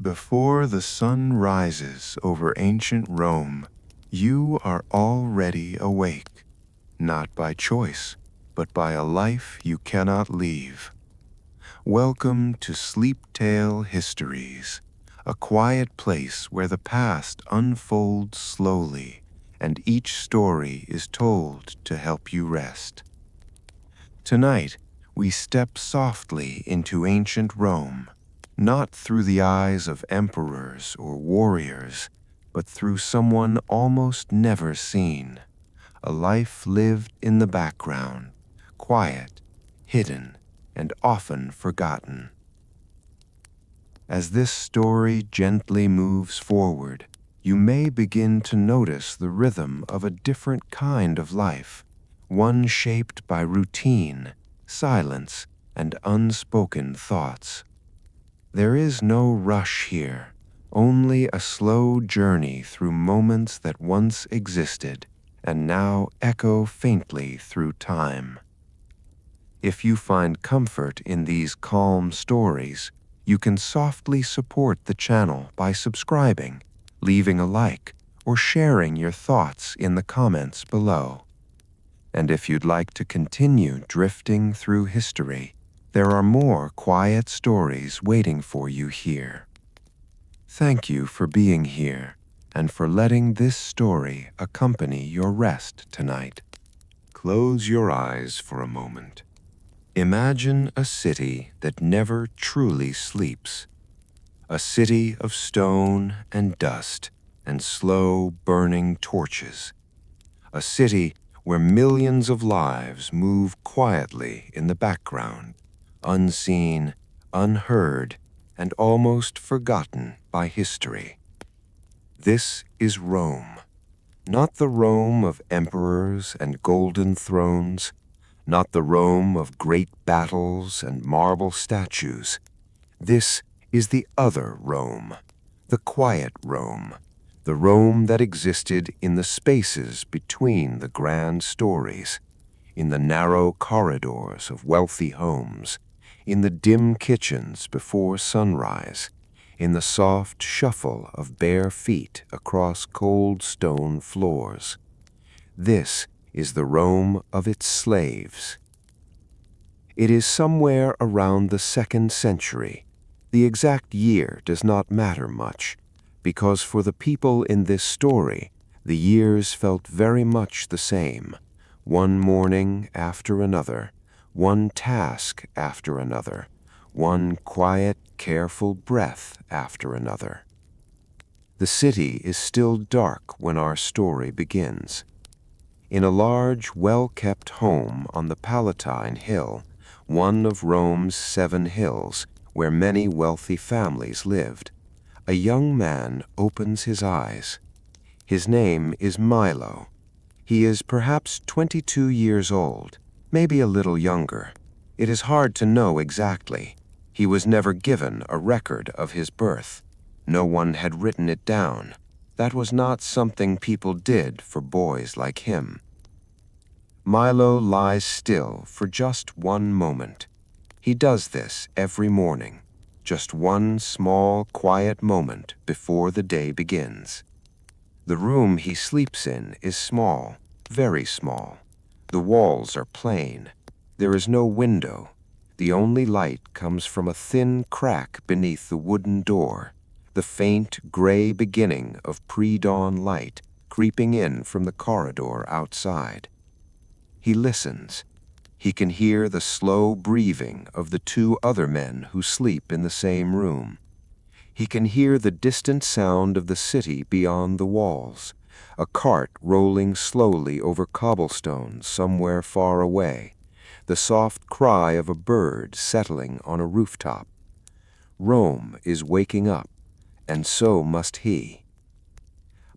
Before the sun rises over ancient Rome, you are already awake, not by choice, but by a life you cannot leave. Welcome to Sleeptale Histories, a quiet place where the past unfolds slowly and each story is told to help you rest. Tonight, we step softly into ancient Rome, not through the eyes of emperors or warriors, but through someone almost never seen, a life lived in the background, quiet, hidden, and often forgotten. As this story gently moves forward, you may begin to notice the rhythm of a different kind of life, one shaped by routine, silence, and unspoken thoughts. There is no rush here, only a slow journey through moments that once existed and now echo faintly through time. If you find comfort in these calm stories, you can softly support the channel by subscribing, leaving a like, or sharing your thoughts in the comments below. And if you'd like to continue drifting through history, there are more quiet stories waiting for you here. Thank you for being here and for letting this story accompany your rest tonight. Close your eyes for a moment. Imagine a city that never truly sleeps. A city of stone and dust and slow burning torches. A city where millions of lives move quietly in the background, unseen, unheard, and almost forgotten by history. This is Rome, not the Rome of emperors and golden thrones, not the Rome of great battles and marble statues. This is the other Rome, the quiet Rome, the Rome that existed in the spaces between the grand stories, in the narrow corridors of wealthy homes, in the dim kitchens before sunrise, in the soft shuffle of bare feet across cold stone floors. This is the Rome of its slaves. It is somewhere around the 2nd century. The exact year does not matter much, because for the people in this story, the years felt very much the same, one morning after another, one task after another, one quiet, careful breath after another. The city is still dark when our story begins. In a large, well-kept home on the Palatine Hill, one of Rome's 7 hills, where many wealthy families lived, a young man opens his eyes. His name is Milo. He is perhaps 22 years old, maybe a little younger. It is hard to know exactly. He was never given a record of his birth. No one had written it down. That was not something people did for boys like him. Milo lies still for just one moment. He does this every morning, just one small, quiet moment before the day begins. The room he sleeps in is small, very small. The walls are plain. There is no window. The only light comes from a thin crack beneath the wooden door, the faint gray beginning of pre-dawn light creeping in from the corridor outside. He listens. He can hear the slow breathing of the 2 other men who sleep in the same room. He can hear the distant sound of the city beyond the walls, a cart rolling slowly over cobblestones somewhere far away, the soft cry of a bird settling on a rooftop. Rome is waking up, and so must he.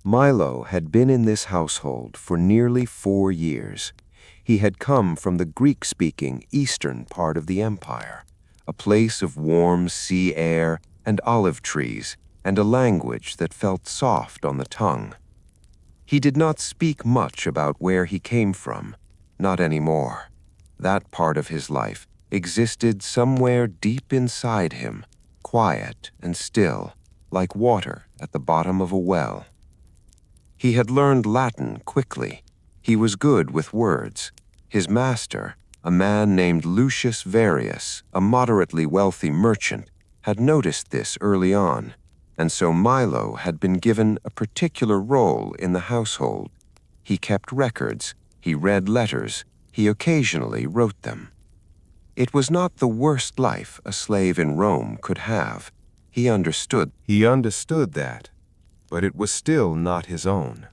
Milo had been in this household for nearly 4 years. He had come from the Greek-speaking eastern part of the empire, a place of warm sea air and olive trees, and a language that felt soft on the tongue. He did not speak much about where he came from, not anymore. That part of his life existed somewhere deep inside him, quiet and still, like water at the bottom of a well. He had learned Latin quickly. He was good with words. His master, a man named Lucius Varius, a moderately wealthy merchant, had noticed this early on, and so Milo had been given a particular role in the household. He kept records, he read letters, he occasionally wrote them. It was not the worst life a slave in Rome could have. He understood that, but it was still not his own.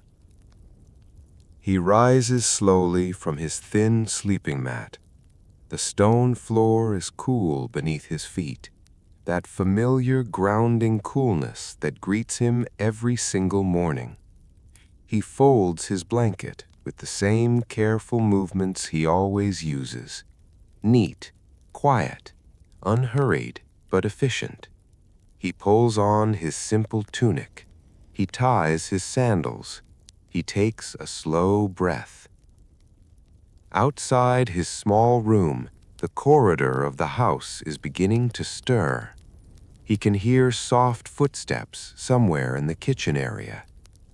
He rises slowly from his thin sleeping mat. The stone floor is cool beneath his feet, that familiar grounding coolness that greets him every single morning. He folds his blanket with the same careful movements he always uses. Neat, quiet, unhurried, but efficient. He pulls on his simple tunic. He ties his sandals. He takes a slow breath. Outside his small room, the corridor of the house is beginning to stir. He can hear soft footsteps somewhere in the kitchen area,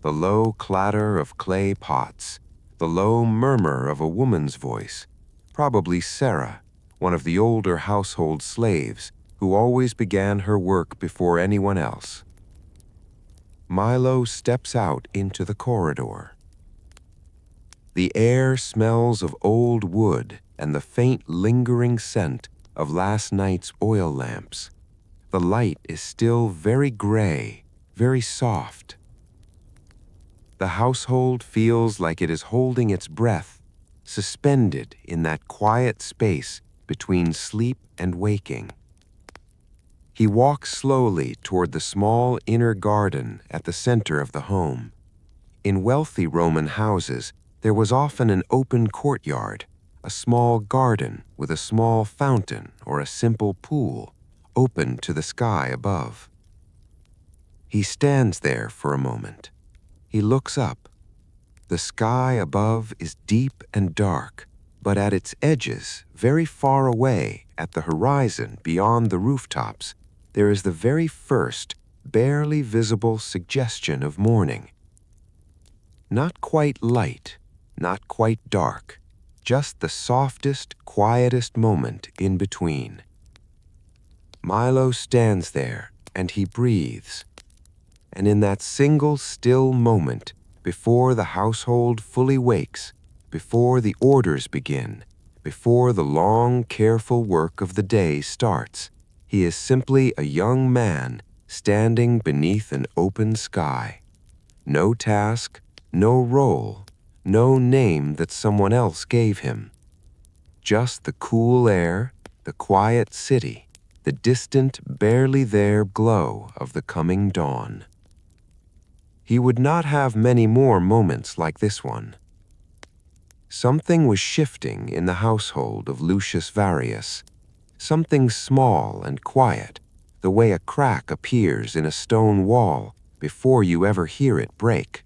the low clatter of clay pots, the low murmur of a woman's voice, probably Sarah, one of the older household slaves who always began her work before anyone else. Milo steps out into the corridor. The air smells of old wood and the faint lingering scent of last night's oil lamps. The light is still very gray, very soft. The household feels like it is holding its breath, suspended in that quiet space between sleep and waking. He walks slowly toward the small inner garden at the center of the home. In wealthy Roman houses, there was often an open courtyard, a small garden with a small fountain or a simple pool, open to the sky above. He stands there for a moment. He looks up. The sky above is deep and dark, but at its edges, very far away at the horizon beyond the rooftops, there is the very first, barely visible suggestion of morning. Not quite light, not quite dark, just the softest, quietest moment in between. Milo stands there and he breathes. And in that single still moment, before the household fully wakes, before the orders begin, before the long, careful work of the day starts, he is simply a young man standing beneath an open sky. No task, no role, no name that someone else gave him. Just the cool air, the quiet city, the distant, barely there glow of the coming dawn. He would not have many more moments like this one. Something was shifting in the household of Lucius Varius, something small and quiet, the way a crack appears in a stone wall before you ever hear it break.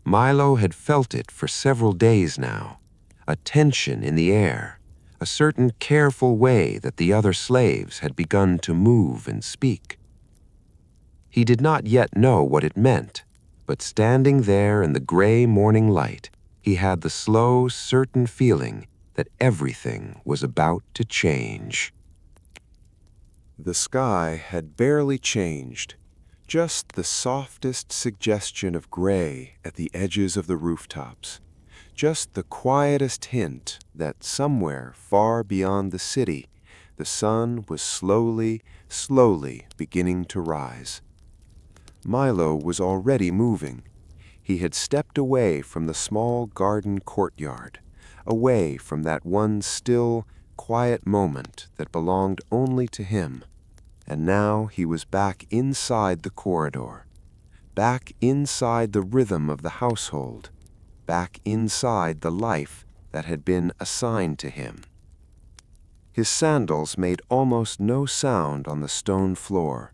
Milo had felt it for several days now, a tension in the air, a certain careful way that the other slaves had begun to move and speak. He did not yet know what it meant, but standing there in the gray morning light, he had the slow, certain feeling that everything was about to change. The sky had barely changed, just the softest suggestion of gray at the edges of the rooftops, just the quietest hint that somewhere far beyond the city, the sun was slowly, slowly beginning to rise. Milo was already moving. He had stepped away from the small garden courtyard, away from that one still, quiet moment that belonged only to him. And now he was back inside the corridor, back inside the rhythm of the household, back inside the life that had been assigned to him. His sandals made almost no sound on the stone floor.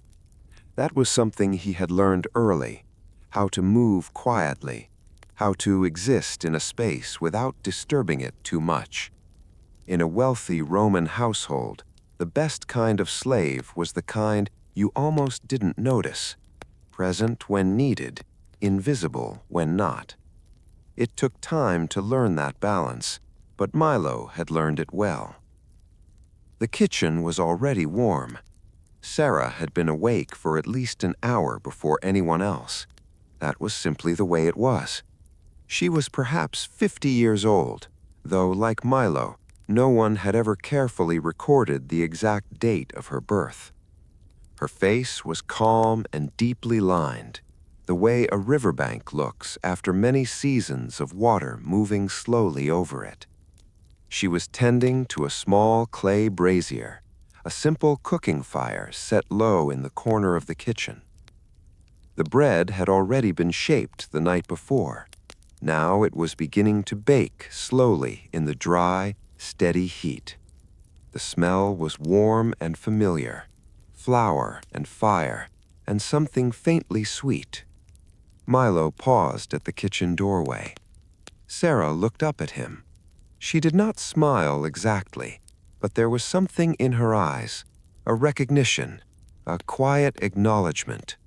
That was something he had learned early, how to move quietly, how to exist in a space without disturbing it too much. In a wealthy Roman household, the best kind of slave was the kind you almost didn't notice, present when needed, invisible when not. It took time to learn that balance, but Milo had learned it well. The kitchen was already warm. Sarah had been awake for at least an hour before anyone else. That was simply the way it was. She was perhaps 50 years old, though, like Milo, no one had ever carefully recorded the exact date of her birth. Her face was calm and deeply lined, the way a riverbank looks after many seasons of water moving slowly over it. She was tending to a small clay brazier, a simple cooking fire set low in the corner of the kitchen. The bread had already been shaped the night before. Now it was beginning to bake slowly in the dry, steady heat. The smell was warm and familiar, flour and fire, and something faintly sweet. Milo paused at the kitchen doorway. Sarah looked up at him. She did not smile exactly, but there was something in her eyes, a recognition, a quiet acknowledgement,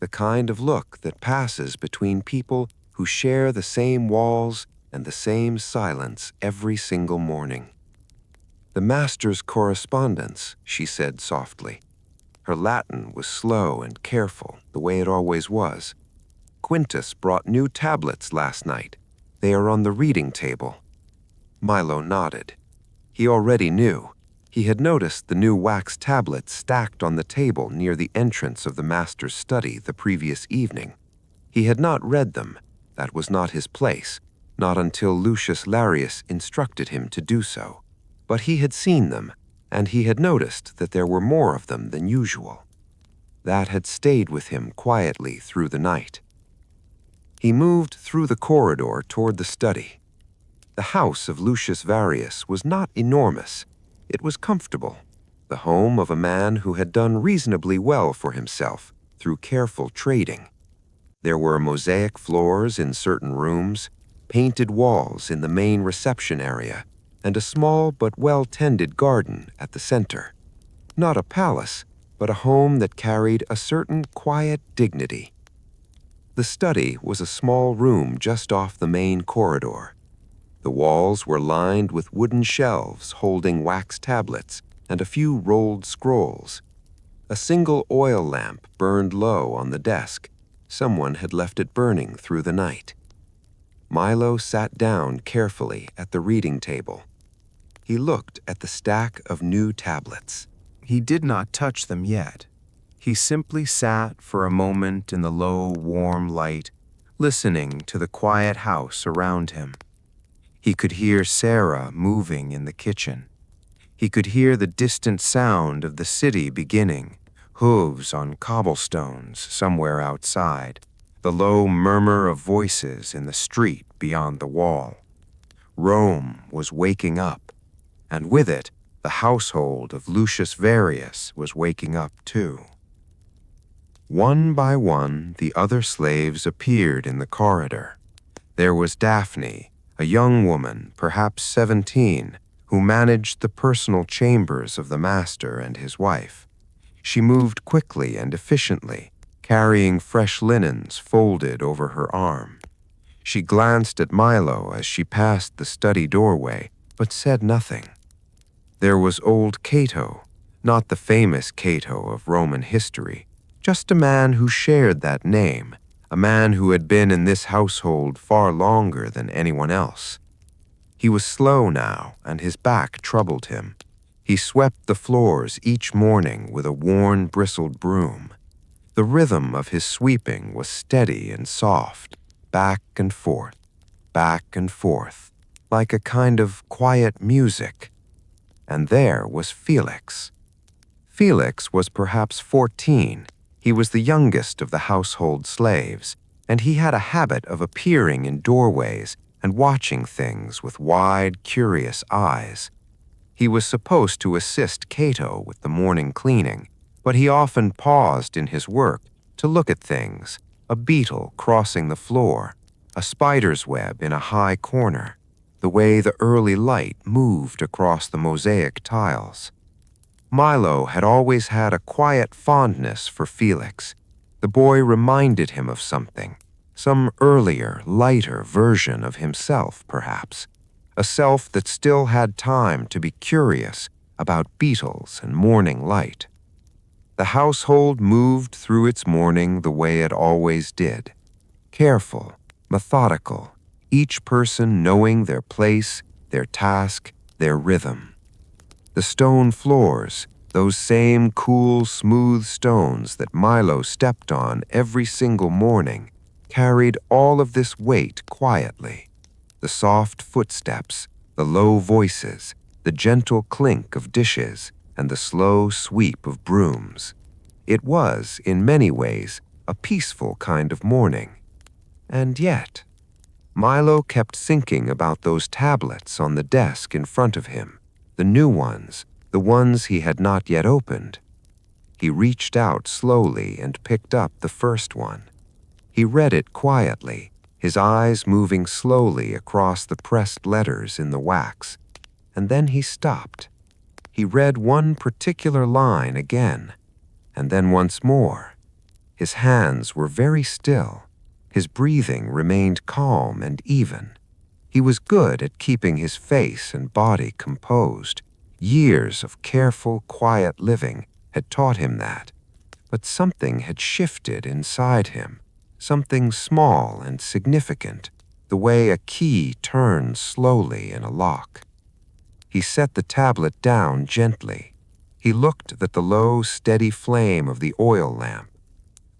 the kind of look that passes between people who share the same walls and the same silence every single morning. "The master's correspondence," she said softly. Her Latin was slow and careful, the way it always was. "Quintus brought new tablets last night. They are on the reading table." Milo nodded. He already knew. He had noticed the new wax tablets stacked on the table near the entrance of the master's study the previous evening. He had not read them. That was not his place, not until Lucius Larius instructed him to do so. But he had seen them, and he had noticed that there were more of them than usual. That had stayed with him quietly through the night. He moved through the corridor toward the study. The house of Lucius Varius was not enormous. It was comfortable, the home of a man who had done reasonably well for himself through careful trading. There were mosaic floors in certain rooms, painted walls in the main reception area, and a small but well-tended garden at the center. Not a palace, but a home that carried a certain quiet dignity. The study was a small room just off the main corridor. The walls were lined with wooden shelves holding wax tablets and a few rolled scrolls. A single oil lamp burned low on the desk. Someone had left it burning through the night. Milo sat down carefully at the reading table. He looked at the stack of new tablets. He did not touch them yet. He simply sat for a moment in the low, warm light, listening to the quiet house around him. He could hear Sarah moving in the kitchen. He could hear the distant sound of the city beginning, hooves on cobblestones somewhere outside, the low murmur of voices in the street beyond the wall. Rome was waking up, and with it, the household of Lucius Varius was waking up too. One by one, the other slaves appeared in the corridor. There was Daphne, a young woman, perhaps 17, who managed the personal chambers of the master and his wife. She moved quickly and efficiently, carrying fresh linens folded over her arm. She glanced at Milo as she passed the study doorway, but said nothing. There was old Cato, not the famous Cato of Roman history, just a man who shared that name, a man who had been in this household far longer than anyone else. He was slow now, and his back troubled him. He swept the floors each morning with a worn, bristled broom. The rhythm of his sweeping was steady and soft, back and forth, like a kind of quiet music. And there was Felix. Felix was perhaps 14. He was the youngest of the household slaves, and he had a habit of appearing in doorways and watching things with wide, curious eyes. He was supposed to assist Cato with the morning cleaning, but he often paused in his work to look at things, a beetle crossing the floor, a spider's web in a high corner, the way the early light moved across the mosaic tiles. Milo had always had a quiet fondness for Felix. The boy reminded him of something, some earlier, lighter version of himself, perhaps. A self that still had time to be curious about beetles and morning light. The household moved through its morning the way it always did. Careful, methodical, each person knowing their place, their task, their rhythm. The stone floors, those same cool, smooth stones that Milo stepped on every single morning, carried all of this weight quietly. The soft footsteps, the low voices, the gentle clink of dishes, and the slow sweep of brooms. It was, in many ways, a peaceful kind of morning. And yet, Milo kept thinking about those tablets on the desk in front of him, the new ones, the ones he had not yet opened. He reached out slowly and picked up the first one. He read it quietly, his eyes moving slowly across the pressed letters in the wax. And then he stopped. He read one particular line again, and then once more. His hands were very still. His breathing remained calm and even. He was good at keeping his face and body composed. Years of careful, quiet living had taught him that. But something had shifted inside him, something small and significant, the way a key turns slowly in a lock. He set the tablet down gently. He looked at the low, steady flame of the oil lamp.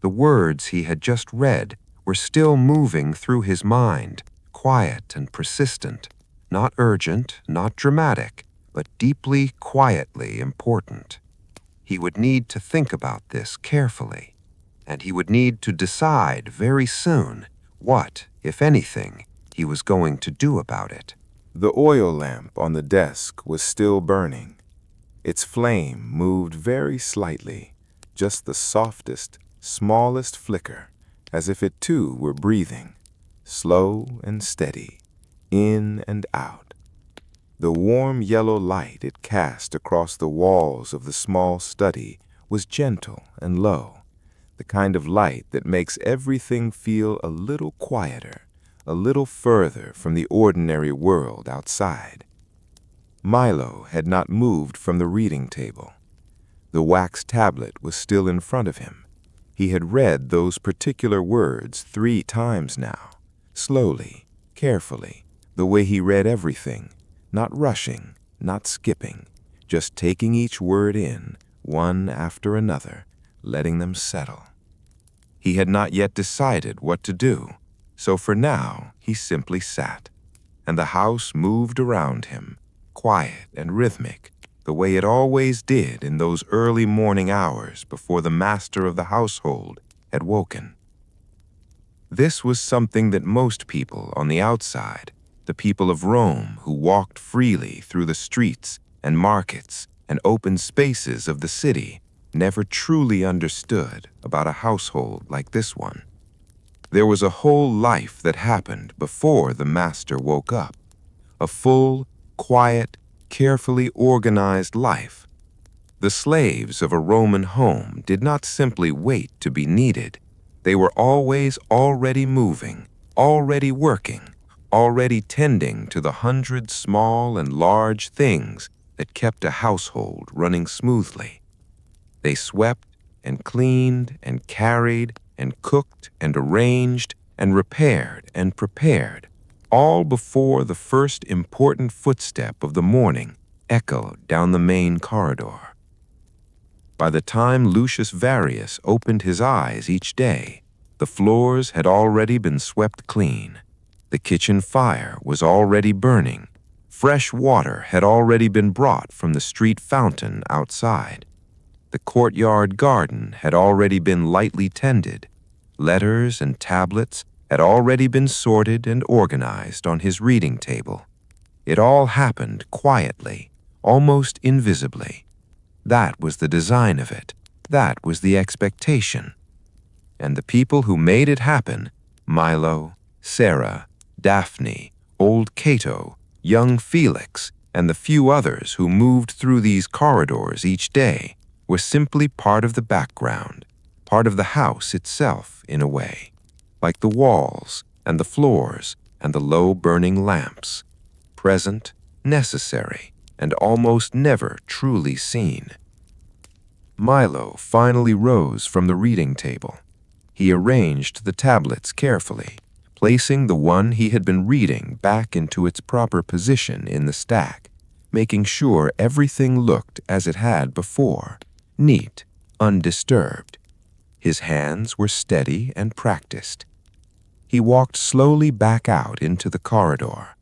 The words he had just read were still moving through his mind, quiet and persistent, not urgent, not dramatic, but deeply, quietly important. He would need to think about this carefully, and he would need to decide very soon what, if anything, he was going to do about it. The oil lamp on the desk was still burning. Its flame moved very slightly, just the softest, smallest flicker, as if it too were breathing, slow and steady, in and out. The warm yellow light it cast across the walls of the small study was gentle and low, the kind of light that makes everything feel a little quieter, a little further from the ordinary world outside. Milo had not moved from the reading table. The wax tablet was still in front of him. He had read those particular words 3 times now, slowly, carefully, the way he read everything, not rushing, not skipping, just taking each word in, one after another, letting them settle. He had not yet decided what to do. So for now, he simply sat, and the house moved around him, quiet and rhythmic, the way it always did in those early morning hours before the master of the household had woken. This was something that most people on the outside, the people of Rome who walked freely through the streets and markets and open spaces of the city, never truly understood about a household like this one. There was a whole life that happened before the master woke up, a full, quiet, carefully organized life. The slaves of a Roman home did not simply wait to be needed. They were always already moving, already working, already tending to the 100 small and large things that kept a household running smoothly. They swept and cleaned and carried and cooked and arranged and repaired and prepared, all before the first important footstep of the morning echoed down the main corridor. By the time Lucius Varius opened his eyes each day, the floors had already been swept clean. The kitchen fire was already burning. Fresh water had already been brought from the street fountain outside. The courtyard garden had already been lightly tended. Letters and tablets had already been sorted and organized on his reading table. It all happened quietly, almost invisibly. That was the design of it. That was the expectation. And the people who made it happen, Milo, Sarah, Daphne, old Cato, young Felix, and the few others who moved through these corridors each day were simply part of the background, part of the house itself in a way, like the walls and the floors and the low burning lamps, present, necessary, and almost never truly seen. Milo finally rose from the reading table. He arranged the tablets carefully, placing the one he had been reading back into its proper position in the stack, making sure everything looked as it had before, neat, undisturbed. His hands were steady and practiced. He walked slowly back out into the corridor.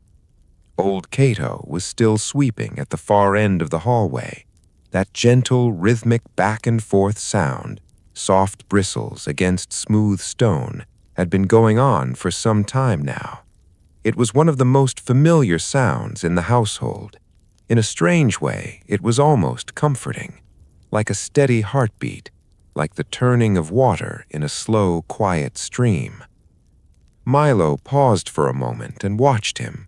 Old Cato was still sweeping at the far end of the hallway. That gentle, rhythmic back-and-forth sound, soft bristles against smooth stone, had been going on for some time now. It was one of the most familiar sounds in the household. In a strange way, it was almost comforting, like a steady heartbeat, like the turning of water in a slow, quiet stream. Milo paused for a moment and watched him.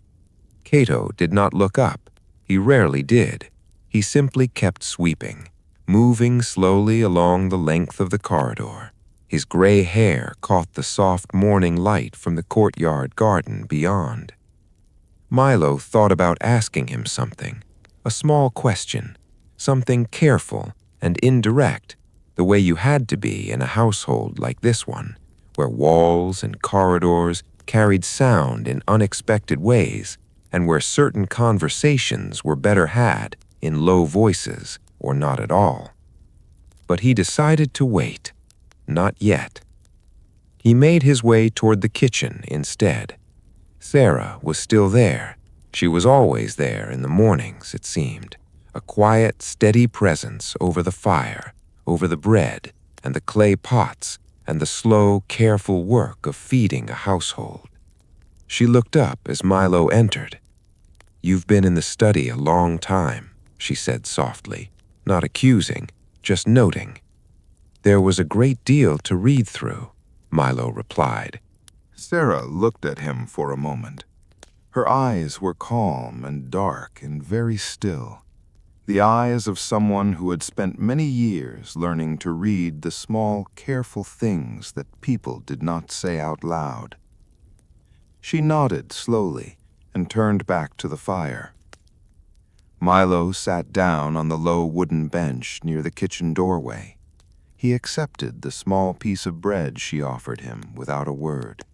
Cato did not look up. He rarely did. He simply kept sweeping, moving slowly along the length of the corridor. His gray hair caught the soft morning light from the courtyard garden beyond. Milo thought about asking him something, a small question, something careful and indirect, the way you had to be in a household like this one, where walls and corridors carried sound in unexpected ways, and where certain conversations were better had in low voices or not at all. But he decided to wait. Not yet. He made his way toward the kitchen instead. Sarah was still there. She was always there in the mornings, it seemed, a quiet, steady presence over the fire, over the bread and the clay pots and the slow, careful work of feeding a household. She looked up as Milo entered. "You've been in the study a long time," she said softly, not accusing, just noting. "There was a great deal to read through," Milo replied. Sarah looked at him for a moment. Her eyes were calm and dark and very still. The eyes of someone who had spent many years learning to read the small, careful things that people did not say out loud. She nodded slowly and turned back to the fire. Milo sat down on the low wooden bench near the kitchen doorway. He accepted the small piece of bread she offered him without a word.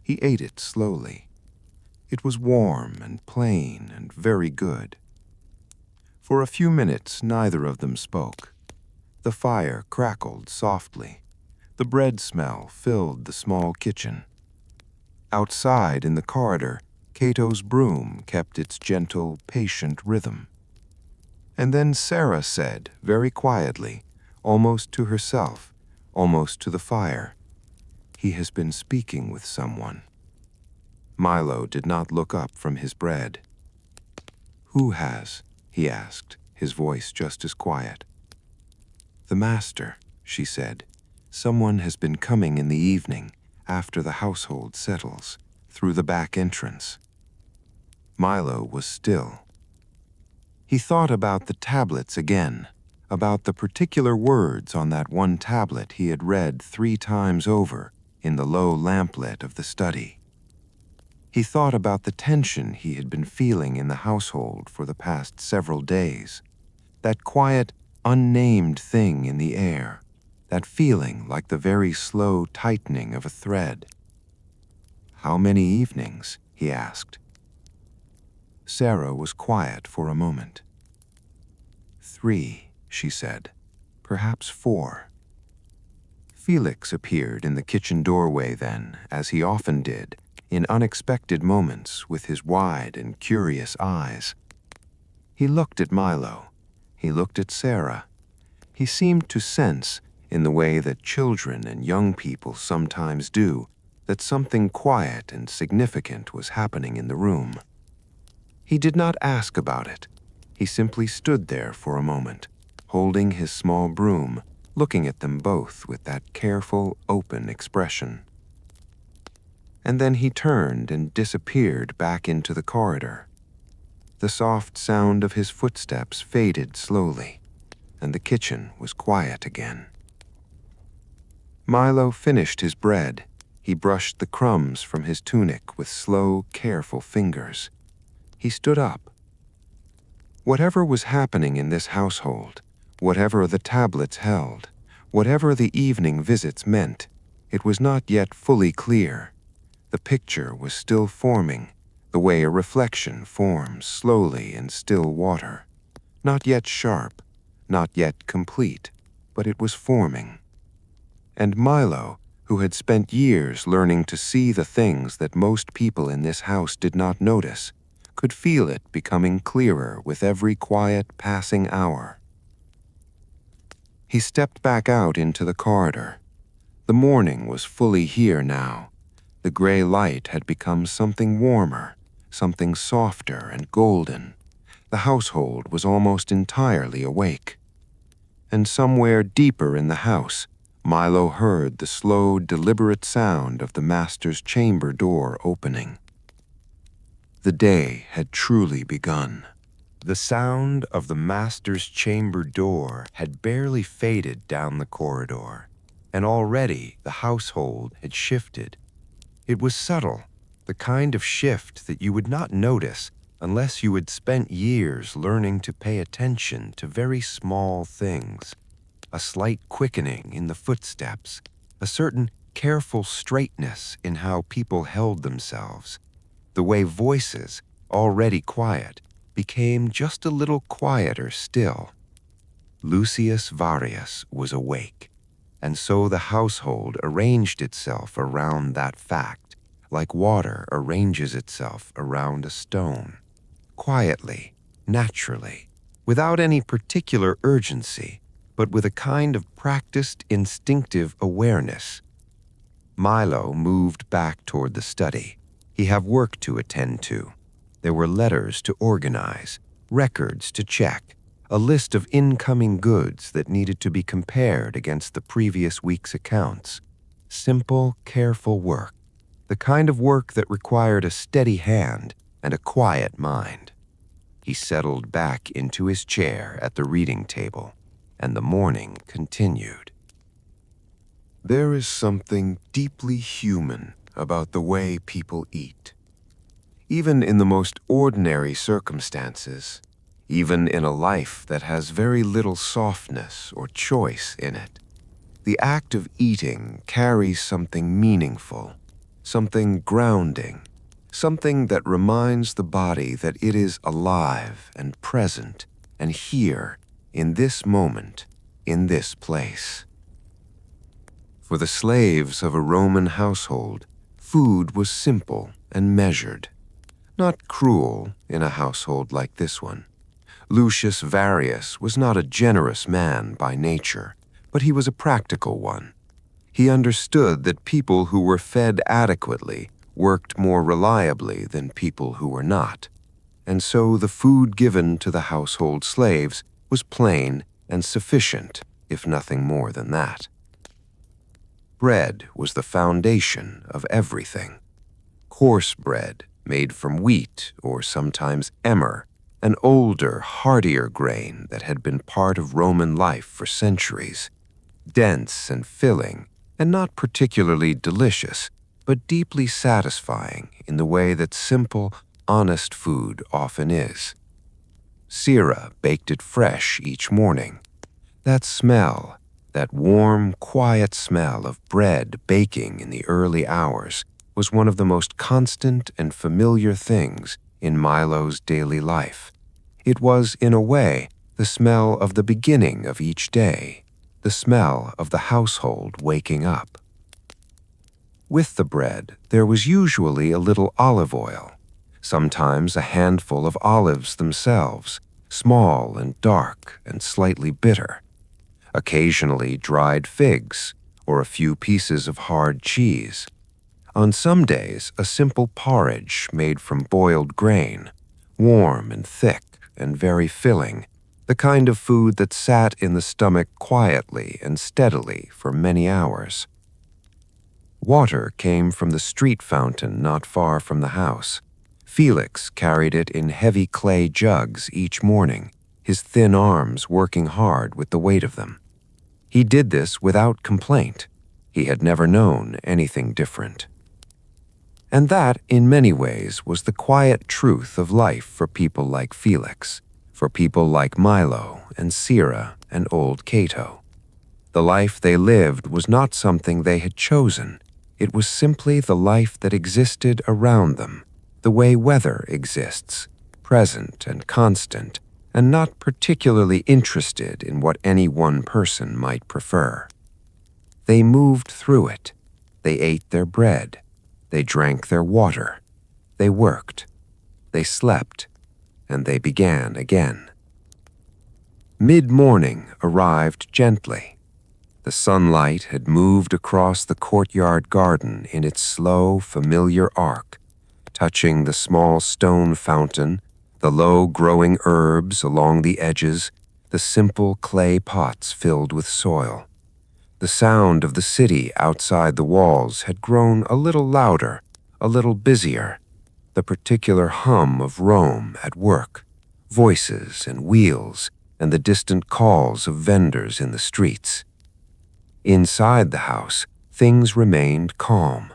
He ate it slowly. It was warm and plain and very good. For a few minutes, neither of them spoke. The fire crackled softly. The bread smell filled the small kitchen. Outside in the corridor, Cato's broom kept its gentle, patient rhythm. And then Sarah said, very quietly, almost to herself, almost to the fire, "He has been speaking with someone." Milo did not look up from his bread. "Who has?" he asked, his voice just as quiet. "The master," she said. "Someone has been coming in the evening, after the household settles, through the back entrance." Milo was still. He thought about the tablets again, about the particular words on that one tablet he had read 3 times over in the low lamplit of the study. He thought about the tension he had been feeling in the household for the past several days, that quiet, unnamed thing in the air, that feeling like the very slow tightening of a thread. "How many evenings?" he asked. Sarah was quiet for a moment. 3, she said. "Perhaps 4. Felix appeared in the kitchen doorway then, as he often did, in unexpected moments with his wide and curious eyes. He looked at Milo. He looked at Sarah. He seemed to sense, in the way that children and young people sometimes do, that something quiet and significant was happening in the room. He did not ask about it. He simply stood there for a moment, holding his small broom, looking at them both with that careful, open expression. And then he turned and disappeared back into the corridor. The soft sound of his footsteps faded slowly, and the kitchen was quiet again. Milo finished his bread. He brushed the crumbs from his tunic with slow, careful fingers. He stood up. Whatever was happening in this household, whatever the tablets held, whatever the evening visits meant, it was not yet fully clear. The picture was still forming, the way a reflection forms slowly in still water. Not yet sharp, not yet complete, but it was forming. And Milo, who had spent years learning to see the things that most people in this house did not notice, could feel it becoming clearer with every quiet passing hour. He stepped back out into the corridor. The morning was fully here now. The gray light had become something warmer, something softer and golden. The household was almost entirely awake. And somewhere deeper in the house, Milo heard the slow, deliberate sound of the master's chamber door opening. The day had truly begun. The sound of the master's chamber door had barely faded down the corridor, and already the household had shifted. It was subtle, the kind of shift that you would not notice unless you had spent years learning to pay attention to very small things. A slight quickening in the footsteps, a certain careful straightness in how people held themselves. The way voices, already quiet, became just a little quieter still. Lucius Varius was awake, and so the household arranged itself around that fact, like water arranges itself around a stone. Quietly, naturally, without any particular urgency, but with a kind of practiced instinctive awareness. Milo moved back toward the study. He had work to attend to. There were letters to organize, records to check, a list of incoming goods that needed to be compared against the previous week's accounts. Simple, careful work, the kind of work that required a steady hand and a quiet mind. He settled back into his chair at the reading table, and the morning continued. There is something deeply human about the way people eat. Even in the most ordinary circumstances, even in a life that has very little softness or choice in it, the act of eating carries something meaningful, something grounding, something that reminds the body that it is alive and present and here, in this moment, in this place. For the slaves of a Roman household, food was simple and measured, not cruel in a household like this one. Lucius Varius was not a generous man by nature, but he was a practical one. He understood that people who were fed adequately worked more reliably than people who were not, and so the food given to the household slaves was plain and sufficient, if nothing more than that. Bread was the foundation of everything. Coarse bread made from wheat or sometimes emmer, an older, hardier grain that had been part of Roman life for centuries. Dense and filling, and not particularly delicious, but deeply satisfying in the way that simple, honest food often is. Sira baked it fresh each morning. That smell, that warm, quiet smell of bread baking in the early hours, was one of the most constant and familiar things in Milo's daily life. It was, in a way, the smell of the beginning of each day, the smell of the household waking up. With the bread, there was usually a little olive oil, sometimes a handful of olives themselves, small and dark and slightly bitter. Occasionally dried figs, or a few pieces of hard cheese. On some days, a simple porridge made from boiled grain, warm and thick and very filling, the kind of food that sat in the stomach quietly and steadily for many hours. Water came from the street fountain not far from the house, Felix carried it in heavy clay jugs each morning, his thin arms working hard with the weight of them. He did this without complaint. He had never known anything different. And that, in many ways, was the quiet truth of life for people like Felix, for people like Milo and Sira and old Cato. The life they lived was not something they had chosen. It was simply the life that existed around them, the way weather exists, present and constant, and not particularly interested in what any one person might prefer. They moved through it. They ate their bread. They drank their water. They worked. They slept. And they began again. Mid-morning arrived gently. The sunlight had moved across the courtyard garden in its slow, familiar arc, touching the small stone fountain, the low-growing herbs along the edges, the simple clay pots filled with soil. The sound of the city outside the walls had grown a little louder, a little busier, the particular hum of Rome at work, voices and wheels, and the distant calls of vendors in the streets. Inside the house, things remained calm.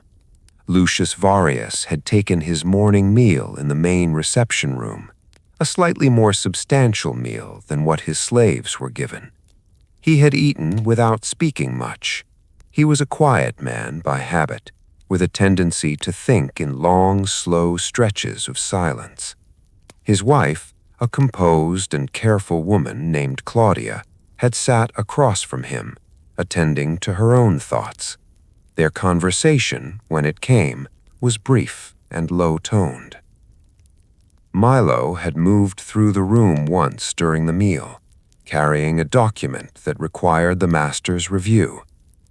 Lucius Varius had taken his morning meal in the main reception room, a slightly more substantial meal than what his slaves were given. He had eaten without speaking much. He was a quiet man by habit, with a tendency to think in long, slow stretches of silence. His wife, a composed and careful woman named Claudia, had sat across from him, attending to her own thoughts. Their conversation, when it came, was brief and low-toned. Milo had moved through the room once during the meal, carrying a document that required the master's review.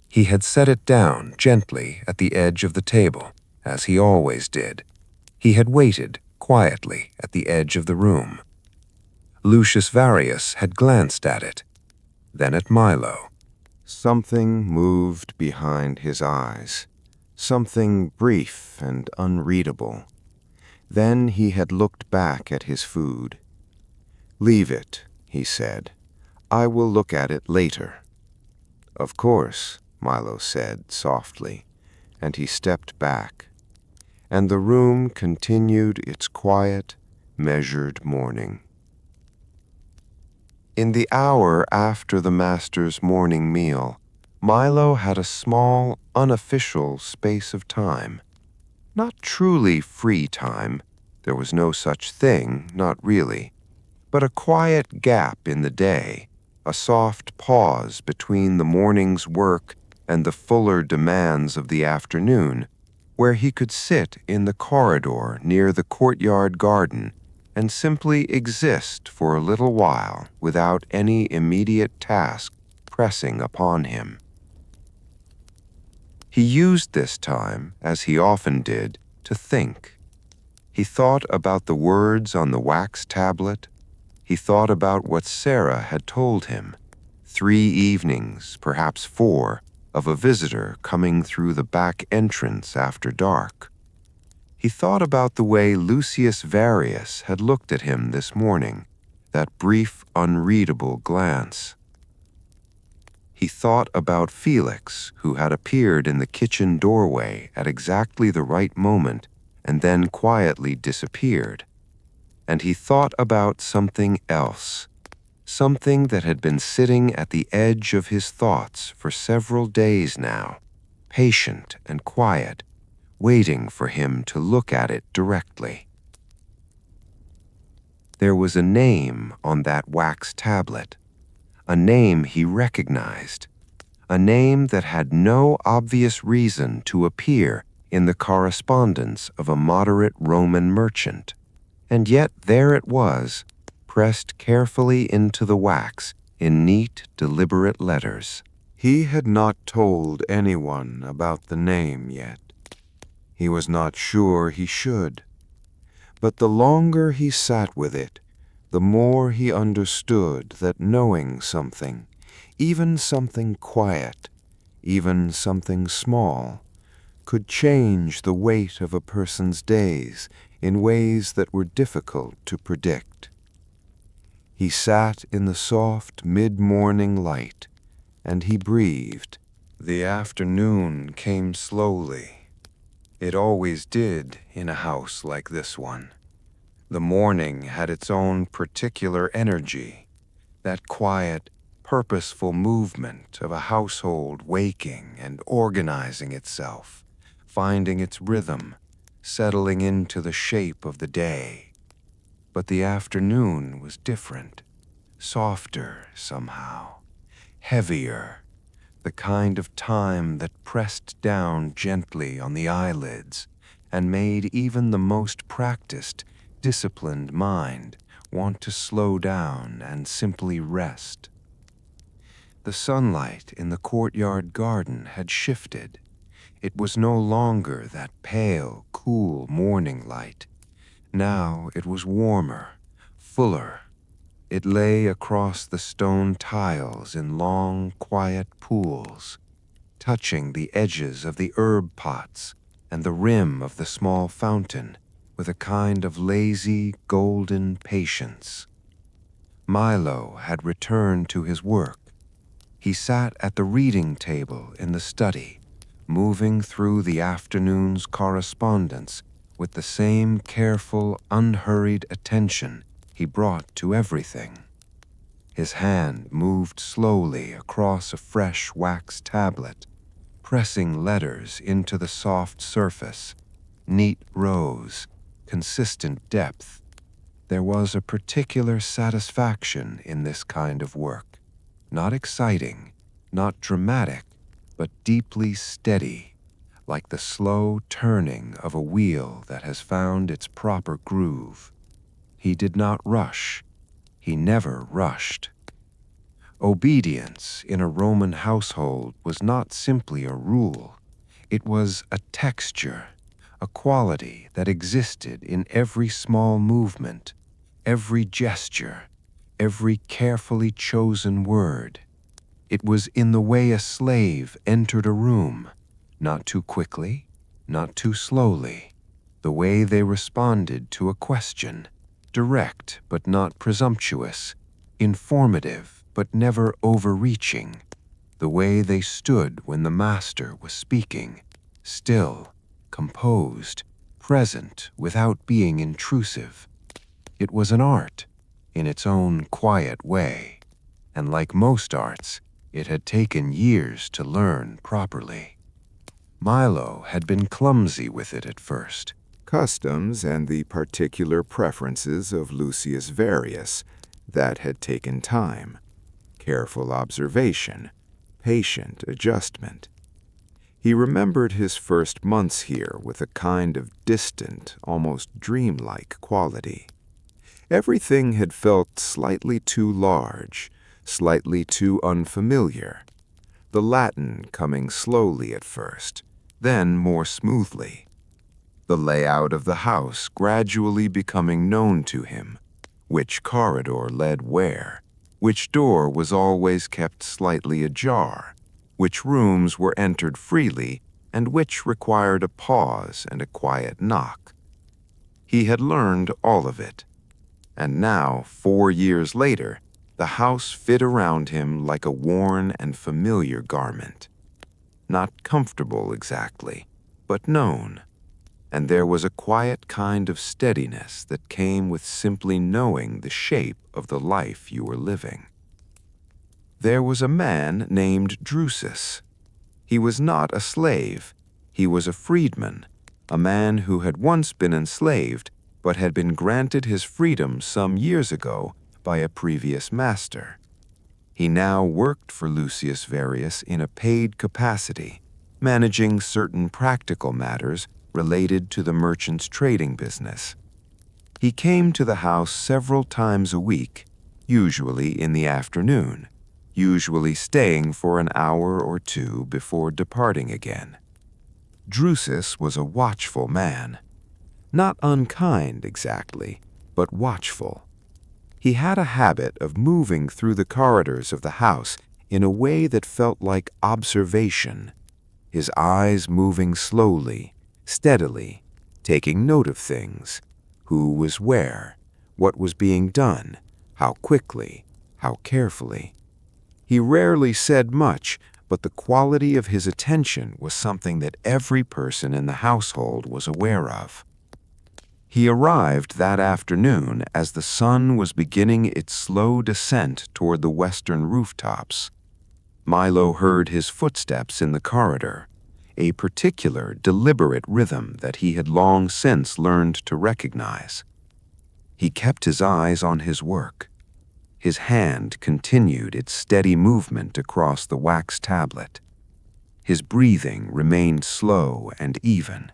He had set it down gently at the edge of the table, as he always did. He had waited quietly at the edge of the room. Lucius Varius had glanced at it, then at Milo. Something moved behind his eyes, something brief and unreadable. Then he had looked back at his food. "Leave it," he said. "I will look at it later." "Of course," Milo said softly, and he stepped back. And the room continued its quiet, measured mourning. In the hour after the master's morning meal, Milo had a small, unofficial space of time. Not truly free time, there was no such thing, not really, but a quiet gap in the day, a soft pause between the morning's work and the fuller demands of the afternoon, where he could sit in the corridor near the courtyard garden and simply exist for a little while without any immediate task pressing upon him. He used this time, as he often did, to think. He thought about the words on the wax tablet. He thought about what Sarah had told him, 3 evenings, perhaps 4, of a visitor coming through the back entrance after dark. He thought about the way Lucius Varius had looked at him this morning, that brief, unreadable glance. He thought about Felix, who had appeared in the kitchen doorway at exactly the right moment and then quietly disappeared. And he thought about something else, something that had been sitting at the edge of his thoughts for several days now, patient and quiet, waiting for him to look at it directly. There was a name on that wax tablet, a name he recognized, a name that had no obvious reason to appear in the correspondence of a moderate Roman merchant. And yet there it was, pressed carefully into the wax in neat, deliberate letters. He had not told anyone about the name yet. He was not sure he should. But the longer he sat with it, the more he understood that knowing something, even something quiet, even something small, could change the weight of a person's days in ways that were difficult to predict. He sat in the soft mid-morning light, and he breathed. The afternoon came slowly. It always did in a house like this one. The morning had its own particular energy, that quiet, purposeful movement of a household waking and organizing itself, finding its rhythm, settling into the shape of the day. But the afternoon was different, softer somehow, heavier, the kind of time that pressed down gently on the eyelids and made even the most practiced, disciplined mind want to slow down and simply rest. The sunlight in the courtyard garden had shifted. It was no longer that pale, cool morning light. Now it was warmer, fuller. It lay across the stone tiles in long, quiet pools, touching the edges of the herb pots and the rim of the small fountain with a kind of lazy, golden patience. Milo had returned to his work. He sat at the reading table in the study, moving through the afternoon's correspondence with the same careful, unhurried attention he brought to everything. His hand moved slowly across a fresh wax tablet, pressing letters into the soft surface, neat rows, consistent depth. There was a particular satisfaction in this kind of work, not exciting, not dramatic, but deeply steady, like the slow turning of a wheel that has found its proper groove. He did not rush. He never rushed. Obedience in a Roman household was not simply a rule. It was a texture, a quality that existed in every small movement, every gesture, every carefully chosen word. It was in the way a slave entered a room, not too quickly, not too slowly, the way they responded to a question, direct but not presumptuous, informative but never overreaching, the way they stood when the master was speaking, still, composed, present without being intrusive. It was an art, in its own quiet way, and like most arts, it had taken years to learn properly. Milo had been clumsy with it at first. Customs and the particular preferences of Lucius Verrius, that had taken time, careful observation, patient adjustment. He remembered his first months here with a kind of distant, almost dreamlike quality. Everything had felt slightly too large, slightly too unfamiliar, the Latin coming slowly at first, then more smoothly. The layout of the house gradually becoming known to him, which corridor led where, which door was always kept slightly ajar, which rooms were entered freely, and which required a pause and a quiet knock. He had learned all of it, and now, 4 years later, the house fit around him like a worn and familiar garment. Not comfortable exactly, but known. And there was a quiet kind of steadiness that came with simply knowing the shape of the life you were living. There was a man named Drusus. He was not a slave. He was a freedman, a man who had once been enslaved, but had been granted his freedom some years ago by a previous master. He now worked for Lucius Verrius in a paid capacity, managing certain practical matters related to the merchant's trading business. He came to the house several times a week, usually in the afternoon, usually staying for an hour or two before departing again. Drusus was a watchful man. Not unkind exactly, but watchful. He had a habit of moving through the corridors of the house in a way that felt like observation. his eyes moving slowly, steadily, taking note of things, who was where, what was being done, how quickly, how carefully. He rarely said much, but the quality of his attention was something that every person in the household was aware of. He arrived that afternoon as the sun was beginning its slow descent toward the western rooftops. Milo heard his footsteps in the corridor, a particular, deliberate rhythm that he had long since learned to recognize. He kept his eyes on his work. His hand continued its steady movement across the wax tablet. His breathing remained slow and even.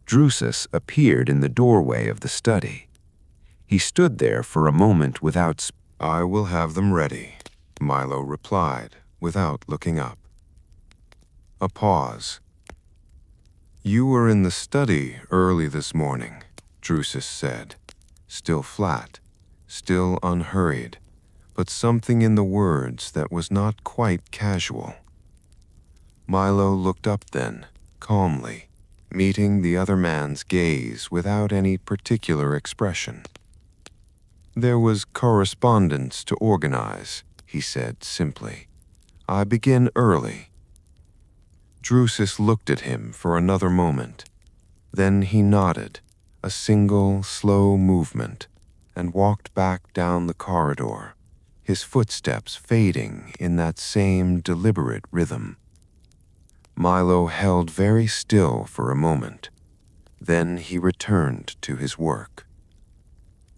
Drusus appeared in the doorway of the study. He stood there for a moment without speaking. "I will have them ready," Milo replied, without looking up. A pause. "You were in the study early this morning," Drusus said, still flat, still unhurried, but something in the words that was not quite casual. Milo looked up then, calmly, meeting the other man's gaze without any particular expression. "There was correspondence to organize," he said simply. "I begin early." Drusus looked at him for another moment. Then he nodded, a single, slow movement, and walked back down the corridor, his footsteps fading in that same deliberate rhythm. Milo held very still for a moment. Then he returned to his work.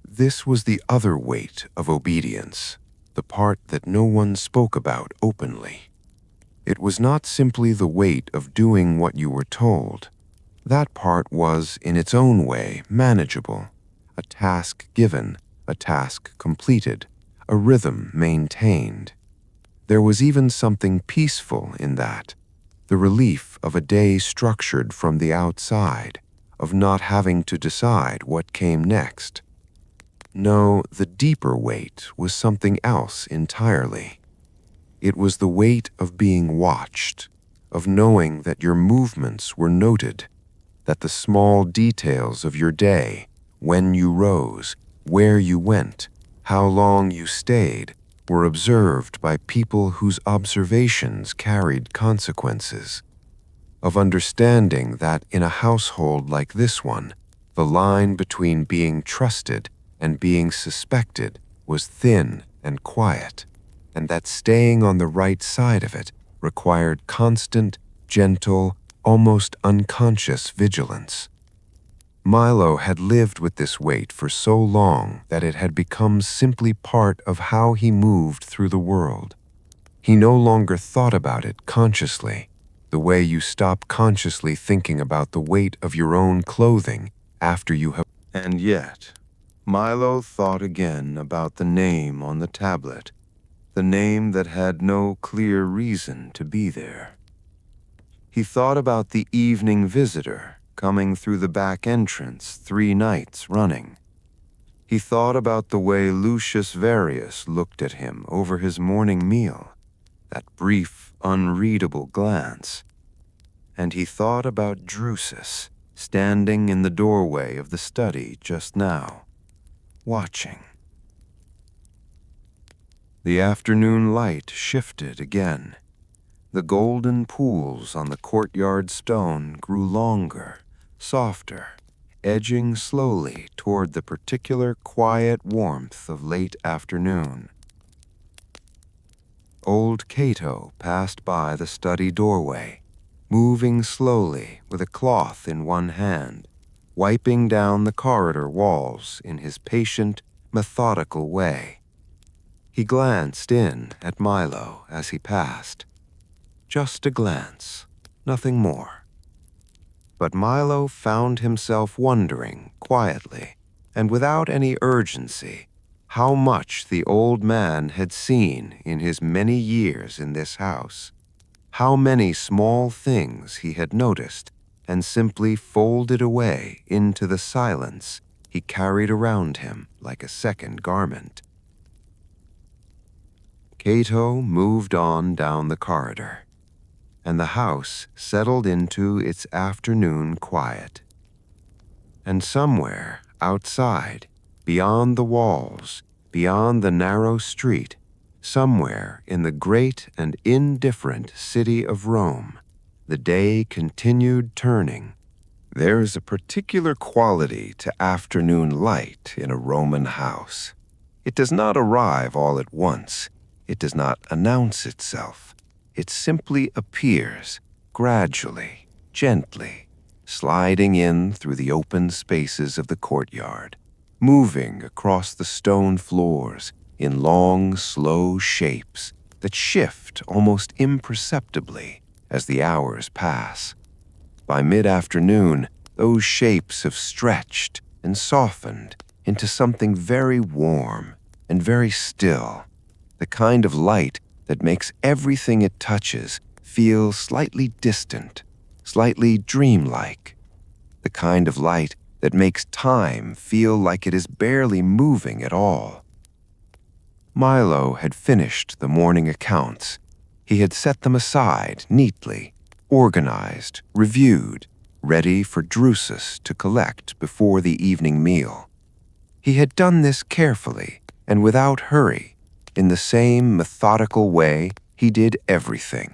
This was the other weight of obedience, the part that no one spoke about openly. It was not simply the weight of doing what you were told. That part was, in its own way, manageable. A task given, a task completed, a rhythm maintained. There was even something peaceful in that, the relief of a day structured from the outside, of not having to decide what came next. No, the deeper weight was something else entirely. It was the weight of being watched, of knowing that your movements were noted, that the small details of your day, when you rose, where you went, how long you stayed, were observed by people whose observations carried consequences. Of understanding that in a household like this one, the line between being trusted and being suspected was thin and quiet, and that staying on the right side of it required constant, gentle, almost unconscious vigilance. Milo had lived with this weight for so long that it had become simply part of how he moved through the world. He no longer thought about it consciously, the way you stop consciously thinking about the weight of your own clothing after you have. And yet, Milo thought again about the name on the tablet, the name that had no clear reason to be there. He thought about the evening visitor coming through the back entrance 3 nights running. He thought about the way Lucius Varius looked at him over his morning meal, that brief, unreadable glance. And he thought about Drusus, standing in the doorway of the study just now, watching. The afternoon light shifted again. The golden pools on the courtyard stone grew longer, softer, edging slowly toward the particular quiet warmth of late afternoon. Old Cato passed by the study doorway, moving slowly with a cloth in one hand, wiping down the corridor walls in his patient, methodical way. He glanced in at Milo as he passed. Just a glance, nothing more. But Milo found himself wondering quietly, and without any urgency, how much the old man had seen in his many years in this house, how many small things he had noticed and simply folded away into the silence he carried around him like a second garment. Cato moved on down the corridor. and the house settled into its afternoon quiet. And somewhere outside, beyond the walls, beyond the narrow street, somewhere in the great and indifferent city of Rome, the day continued turning. There's a particular quality to afternoon light in a Roman house. It does not arrive all at once. It does not announce itself. It simply appears, gradually, gently, sliding in through the open spaces of the courtyard, moving across the stone floors in long, slow shapes that shift almost imperceptibly as the hours pass. By mid-afternoon, those shapes have stretched and softened into something very warm and very still, the kind of light that makes everything it touches feel slightly distant, slightly dreamlike, the kind of light that makes time feel like it is barely moving at all. Milo had finished the morning accounts. He had set them aside neatly, organized, reviewed, ready for Drusus to collect before the evening meal. He had done this carefully and without hurry, in the same methodical way he did everything.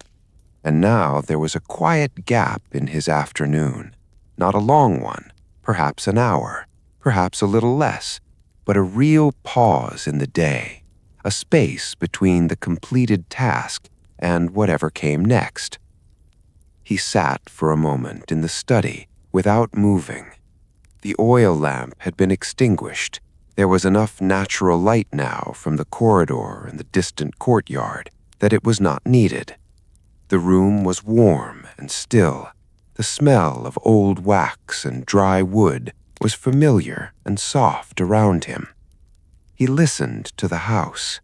And now there was a quiet gap in his afternoon, not a long one, perhaps an hour, perhaps a little less, but a real pause in the day, a space between the completed task and whatever came next. He sat for a moment in the study without moving. The oil lamp had been extinguished. There was enough natural light now from the corridor and the distant courtyard that it was not needed. The room was warm and still. The smell of old wax and dry wood was familiar and soft around him. He listened to the house.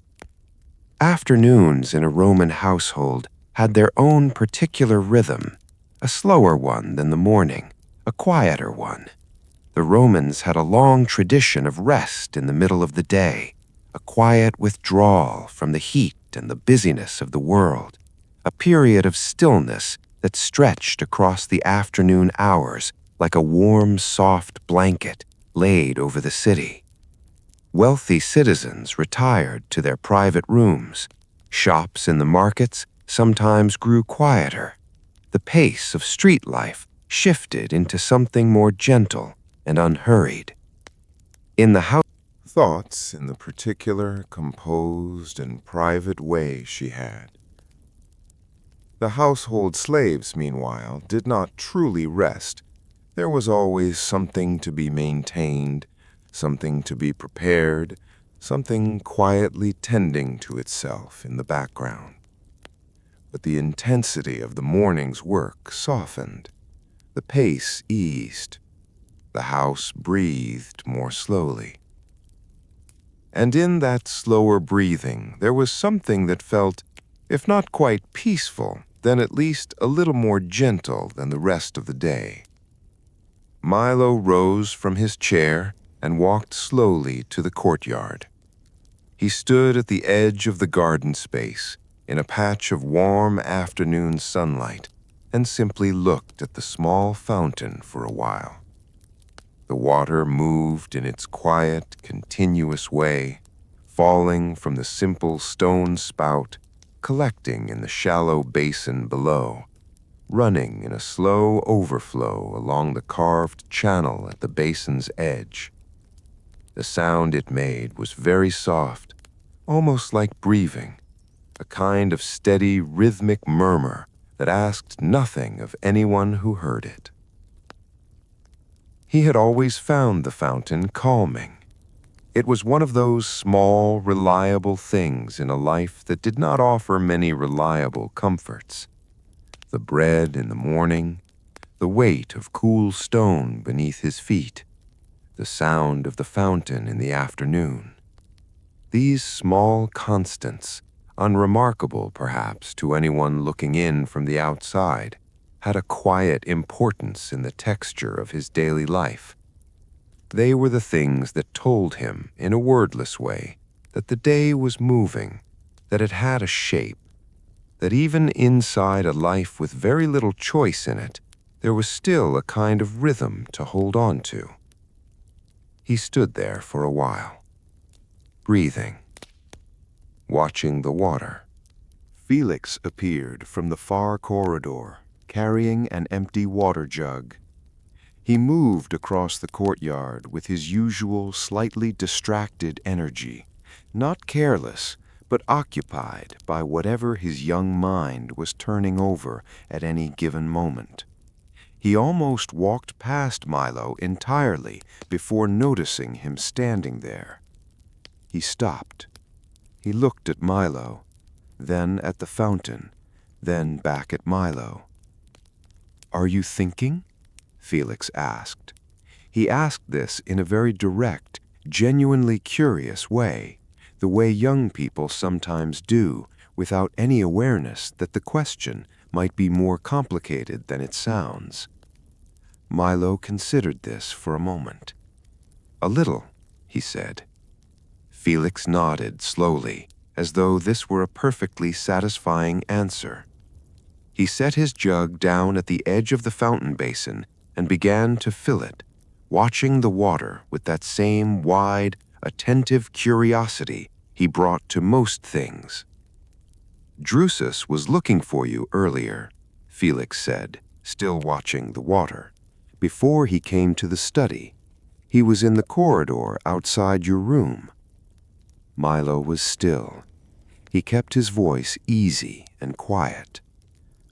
Afternoons in a Roman household had their own particular rhythm, a slower one than the morning, a quieter one. The Romans had a long tradition of rest in the middle of the day, a quiet withdrawal from the heat and the busyness of the world, a period of stillness that stretched across the afternoon hours like a warm, soft blanket laid over the city. Wealthy citizens retired to their private rooms. Shops in the markets sometimes grew quieter. The pace of street life shifted into something more gentle and unhurried. In the house, Thoughts in the particular, composed, and private way she had. The household slaves, meanwhile, did not truly rest. There was always something to be maintained, something to be prepared, something quietly tending to itself in the background. But the intensity of the morning's work softened. The pace eased. The house breathed more slowly. And in that slower breathing, there was something that felt, if not quite peaceful, then at least a little more gentle than the rest of the day. Milo rose from his chair and walked slowly to the courtyard. He stood at the edge of the garden space, in a patch of warm afternoon sunlight, and simply looked at the small fountain for a while. The water moved in its quiet, continuous way, falling from the simple stone spout, collecting in the shallow basin below, running in a slow overflow along the carved channel at the basin's edge. The sound it made was very soft, almost like breathing, a kind of steady, rhythmic murmur that asked nothing of anyone who heard it. He had always found the fountain calming. It was one of those small, reliable things in a life that did not offer many reliable comforts. The bread in the morning, the weight of cool stone beneath his feet, the sound of the fountain in the afternoon. These small constants, unremarkable perhaps to anyone looking in from the outside, had a quiet importance in the texture of his daily life. They were the things that told him, in a wordless way, that the day was moving, that it had a shape, that even inside a life with very little choice in it, there was still a kind of rhythm to hold on to. He stood there for a while, breathing, watching the water. Felix appeared from the far corridor, carrying an empty water jug. He moved across the courtyard with his usual slightly distracted energy, not careless, but occupied by whatever his young mind was turning over at any given moment. He almost walked past Milo entirely before noticing him standing there. He stopped. He looked at Milo, then at the fountain, then back at Milo. "Are you thinking?" Felix asked. He asked this in a very direct, genuinely curious way, the way young people sometimes do, without any awareness that the question might be more complicated than it sounds. Milo considered this for a moment. "A little," he said. Felix nodded slowly, as though this were a perfectly satisfying answer. He set his jug down at the edge of the fountain basin and began to fill it, watching the water with that same wide, attentive curiosity he brought to most things. "Drusus was looking for you earlier," Felix said, still watching the water, "before he came to the study. He was in the corridor outside your room." Milo was still. He kept his voice easy and quiet.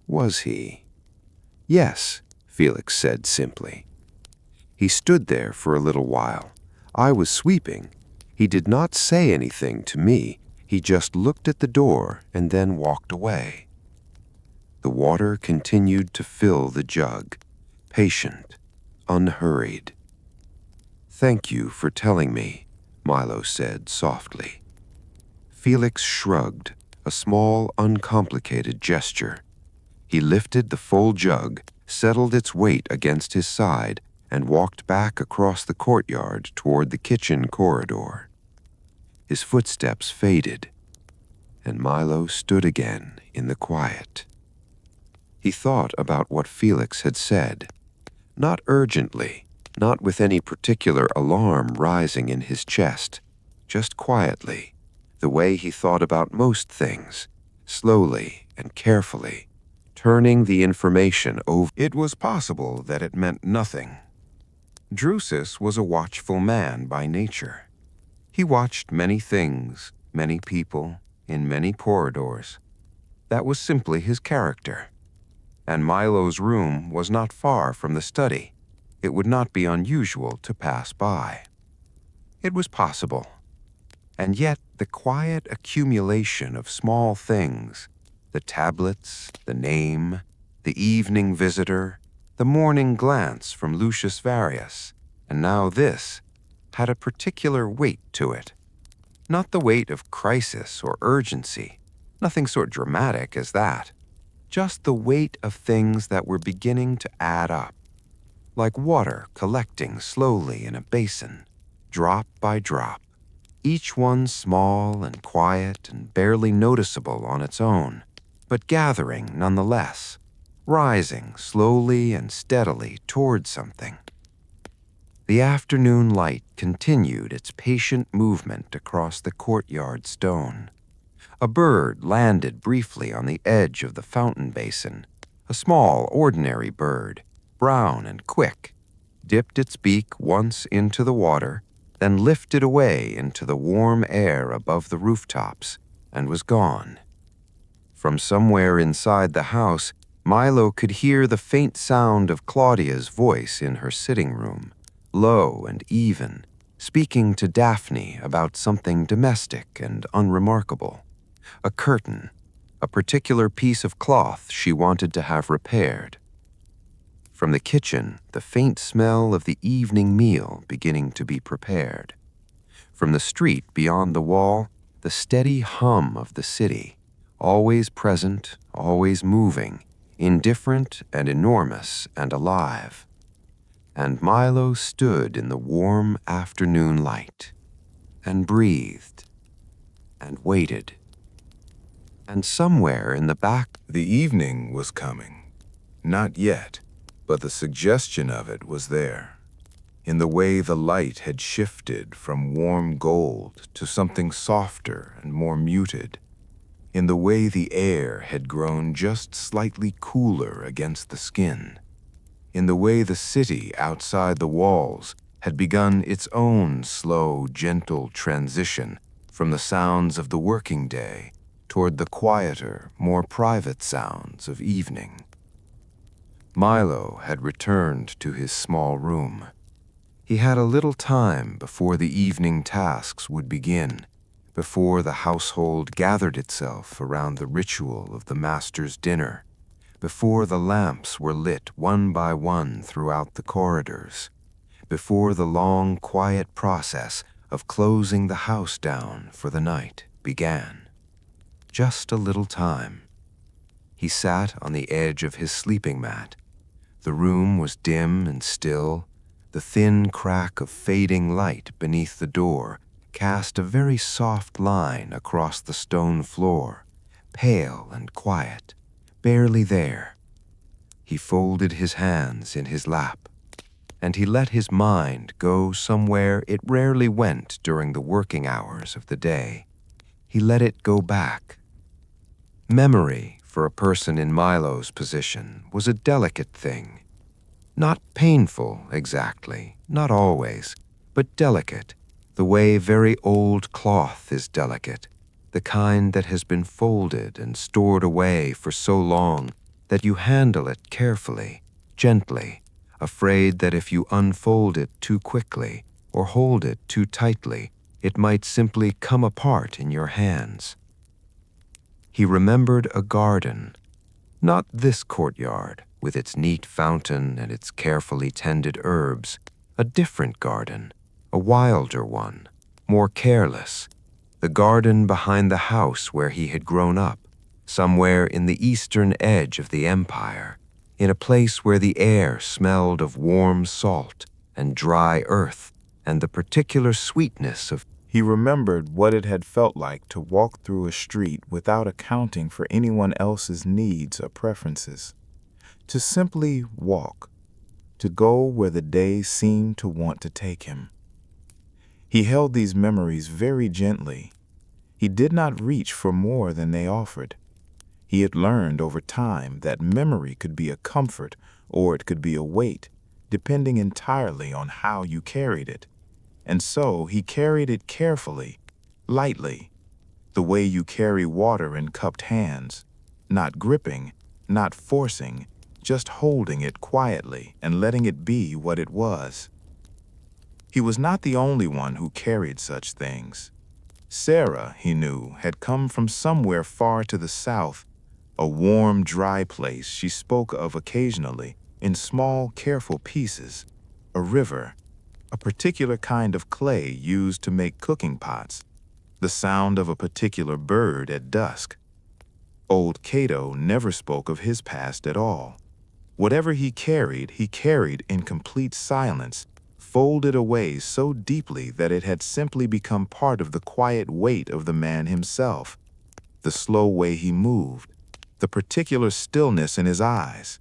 "Was he?" "Yes," Felix said simply. "He stood there for a little while. I was sweeping. He did not say anything to me. He just looked at the door and then walked away." The water continued to fill the jug, patient, unhurried. "Thank you for telling me," Milo said softly. Felix shrugged, a small, uncomplicated gesture. He lifted the full jug, settled its weight against his side, and walked back across the courtyard toward the kitchen corridor. His footsteps faded, and Milo stood again in the quiet. He thought about what Felix had said, not urgently, not with any particular alarm rising in his chest, just quietly, the way he thought about most things, slowly and carefully, turning the information over. It was possible that it meant nothing. Drusus was a watchful man by nature. He watched many things, many people, in many corridors. That was simply his character. And Milo's room was not far from the study. It would not be unusual to pass by. It was possible. And yet the quiet accumulation of small things, the tablets, the name, the evening visitor, the morning glance from Lucius Varius, and now this, had a particular weight to it. Not the weight of crisis or urgency, nothing so dramatic as that. Just the weight of things that were beginning to add up, like water collecting slowly in a basin, drop by drop, each one small and quiet and barely noticeable on its own, but gathering nonetheless, rising slowly and steadily toward something. The afternoon light continued its patient movement across the courtyard stone. A bird landed briefly on the edge of the fountain basin, a small, ordinary bird, brown and quick, dipped its beak once into the water, then lifted away into the warm air above the rooftops, and was gone. From somewhere inside the house, Milo could hear the faint sound of Claudia's voice in her sitting room, low and even, speaking to Daphne about something domestic and unremarkable. A curtain, a particular piece of cloth she wanted to have repaired. From the kitchen, the faint smell of the evening meal beginning to be prepared. From the street beyond the wall, the steady hum of the city, always present, always moving, indifferent and enormous and alive. And Milo stood in the warm afternoon light, and breathed, and waited, And somewhere in the back, The evening was coming. Not yet, but the suggestion of it was there. In the way the light had shifted from warm gold to something softer and more muted. In the way the air had grown just slightly cooler against the skin. In the way the city outside the walls had begun its own slow, gentle transition from the sounds of the working day toward the quieter, more private sounds of evening. Milo had returned to his small room. He had a little time before the evening tasks would begin, before the household gathered itself around the ritual of the master's dinner, before the lamps were lit one by one throughout the corridors, before the long, quiet process of closing the house down for the night began. Just a little time. He sat on the edge of his sleeping mat. The room was dim and still. The thin crack of fading light beneath the door cast a very soft line across the stone floor, pale and quiet, barely there. He folded his hands in his lap, and he let his mind go somewhere it rarely went during the working hours of the day. He let it go back. Memory, for a person in Milo's position, was a delicate thing. Not painful, exactly, not always, but delicate, the way very old cloth is delicate, the kind that has been folded and stored away for so long that you handle it carefully, gently, afraid that if you unfold it too quickly or hold it too tightly, it might simply come apart in your hands. He remembered a garden, not this courtyard with its neat fountain and its carefully tended herbs, a different garden, a wilder one, more careless, the garden behind the house where he had grown up, somewhere in the eastern edge of the empire, in a place where the air smelled of warm salt and dry earth and the particular sweetness of. He remembered what it had felt like to walk through a street without accounting for anyone else's needs or preferences, to simply walk, to go where the day seemed to want to take him. He held these memories very gently. He did not reach for more than they offered. He had learned over time that memory could be a comfort or it could be a weight, depending entirely on how you carried it. And so he carried it carefully, lightly, the way you carry water in cupped hands, not gripping, not forcing, just holding it quietly and letting it be what it was. He was not the only one who carried such things. Sarah, he knew, had come from somewhere far to the south, a warm, dry place she spoke of occasionally in small, careful pieces, a river, a particular kind of clay used to make cooking pots, the sound of a particular bird at dusk. Old Cato never spoke of his past at all. Whatever he carried in complete silence, folded away so deeply that it had simply become part of the quiet weight of the man himself, the slow way he moved, the particular stillness in his eyes.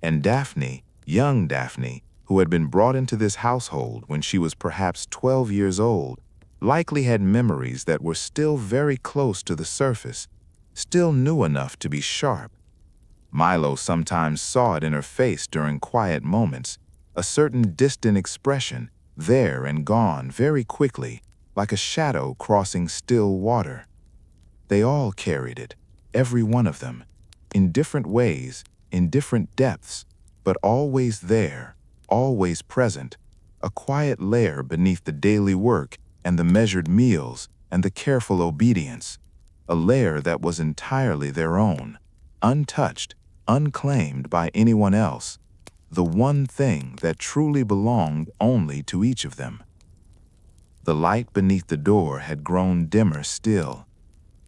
And Daphne, young Daphne, who had been brought into this household when she was perhaps 12 years old, likely had memories that were still very close to the surface, still new enough to be sharp. Milo sometimes saw it in her face during quiet moments, a certain distant expression, there and gone very quickly, like a shadow crossing still water. They all carried it, every one of them, in different ways, in different depths, but always there, always present, a quiet layer beneath the daily work and the measured meals and the careful obedience, a layer that was entirely their own, untouched, unclaimed by anyone else, the one thing that truly belonged only to each of them. The light beneath the door had grown dimmer still.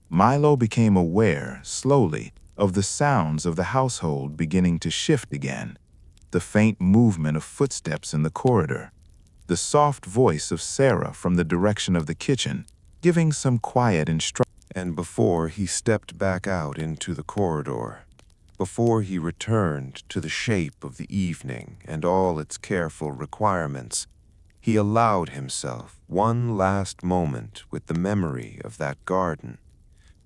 Milo became aware, slowly, of the sounds of the household beginning to shift again, the faint movement of footsteps in the corridor, the soft voice of Sarah from the direction of the kitchen, giving some quiet instruction. And before he stepped back out into the corridor, before he returned to the shape of the evening and all its careful requirements, he allowed himself one last moment with the memory of that garden,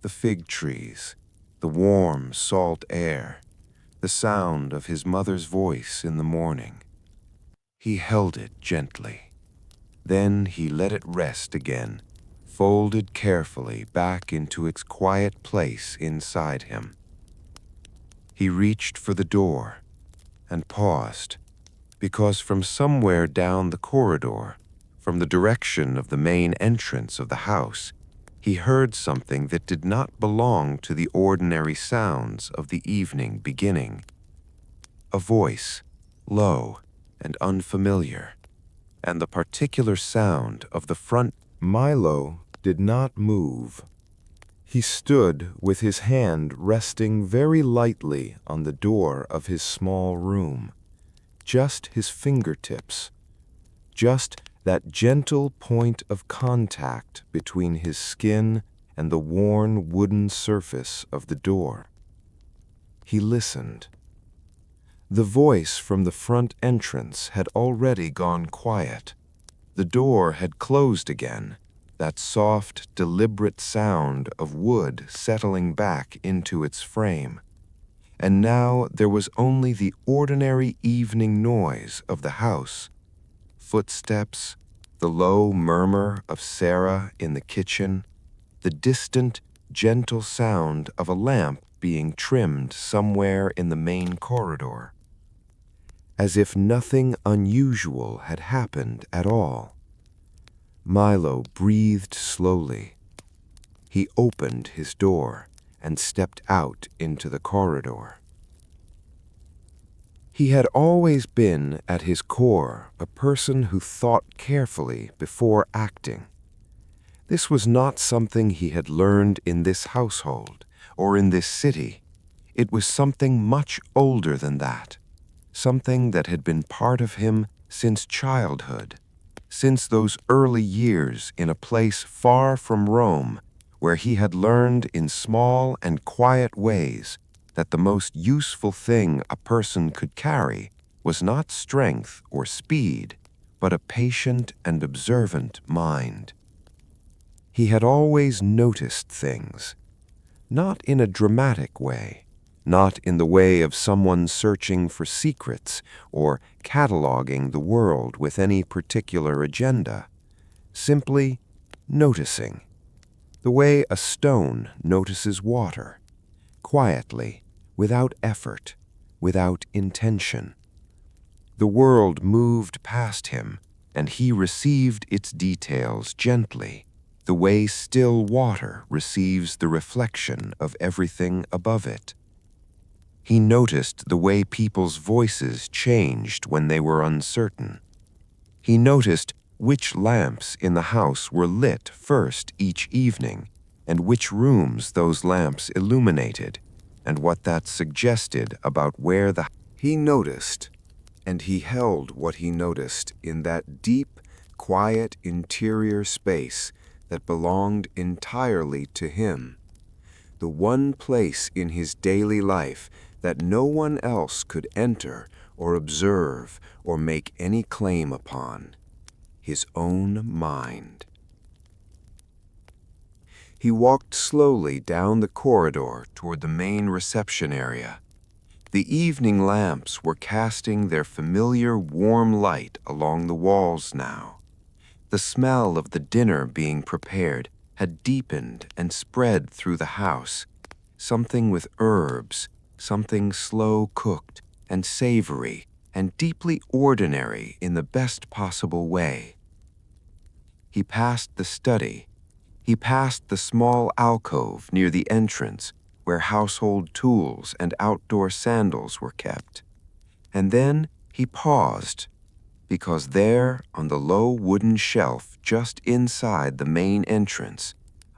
the fig trees, the warm, salt air, the sound of his mother's voice in the morning. He held it gently. Then he let it rest again, folded carefully back into its quiet place inside him. He reached for the door and paused, because from somewhere down the corridor, from the direction of the main entrance of the house, he heard something that did not belong to the ordinary sounds of the evening beginning. A voice, low and unfamiliar, and the particular sound of the front. Milo did not move. He stood with his hand resting very lightly on the door of his small room. Just his fingertips. Just that gentle point of contact between his skin and the worn wooden surface of the door. He listened. The voice from the front entrance had already gone quiet. The door had closed again, that soft, deliberate sound of wood settling back into its frame. And now there was only the ordinary evening noise of the house. Footsteps, the low murmur of Sarah in the kitchen, the distant, gentle sound of a lamp being trimmed somewhere in the main corridor. As if nothing unusual had happened at all. Milo breathed slowly. He opened his door and stepped out into the corridor. He had always been, at his core, a person who thought carefully before acting. This was not something he had learned in this household or in this city. It was something much older than that, something that had been part of him since childhood, since those early years in a place far from Rome, where he had learned in small and quiet ways that the most useful thing a person could carry was not strength or speed, but a patient and observant mind. He had always noticed things, not in a dramatic way, not in the way of someone searching for secrets or cataloging the world with any particular agenda, simply noticing, the way a stone notices water, quietly, without effort, without intention. The world moved past him, and he received its details gently, the way still water receives the reflection of everything above it. He noticed the way people's voices changed when they were uncertain. He noticed which lamps in the house were lit first each evening, and which rooms those lamps illuminated, and what that suggested about where the... He noticed, and he held what he noticed in that deep, quiet interior space that belonged entirely to him, the one place in his daily life that no one else could enter or observe or make any claim upon, his own mind. He walked slowly down the corridor toward the main reception area. The evening lamps were casting their familiar warm light along the walls now. The smell of the dinner being prepared had deepened and spread through the house, something with herbs, something slow-cooked and savory and deeply ordinary in the best possible way. He passed the study. He passed the small alcove near the entrance where household tools and outdoor sandals were kept. And then he paused, because there, on the low wooden shelf just inside the main entrance,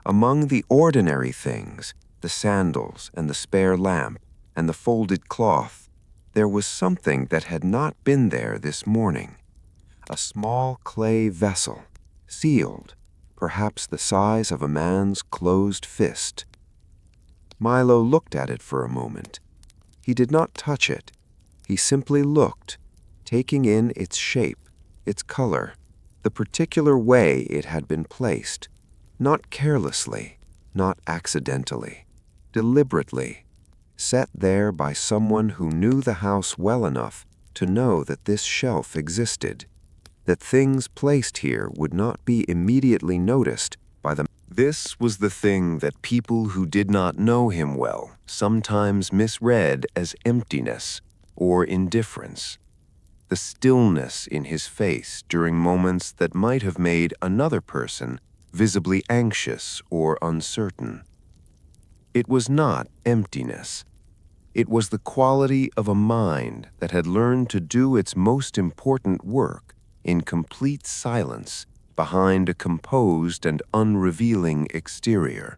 among the ordinary things, the sandals and the spare lamp and the folded cloth, there was something that had not been there this morning. A small clay vessel, sealed, perhaps the size of a man's closed fist. Milo looked at it for a moment. He did not touch it. He simply looked, taking in its shape, its color, the particular way it had been placed, not carelessly, not accidentally, deliberately, set there by someone who knew the house well enough to know that this shelf existed, that things placed here would not be immediately noticed by the. This was the thing that people who did not know him well sometimes misread as emptiness or indifference. The stillness in his face during moments that might have made another person visibly anxious or uncertain. It was not emptiness. It was the quality of a mind that had learned to do its most important work in complete silence behind a composed and unrevealing exterior,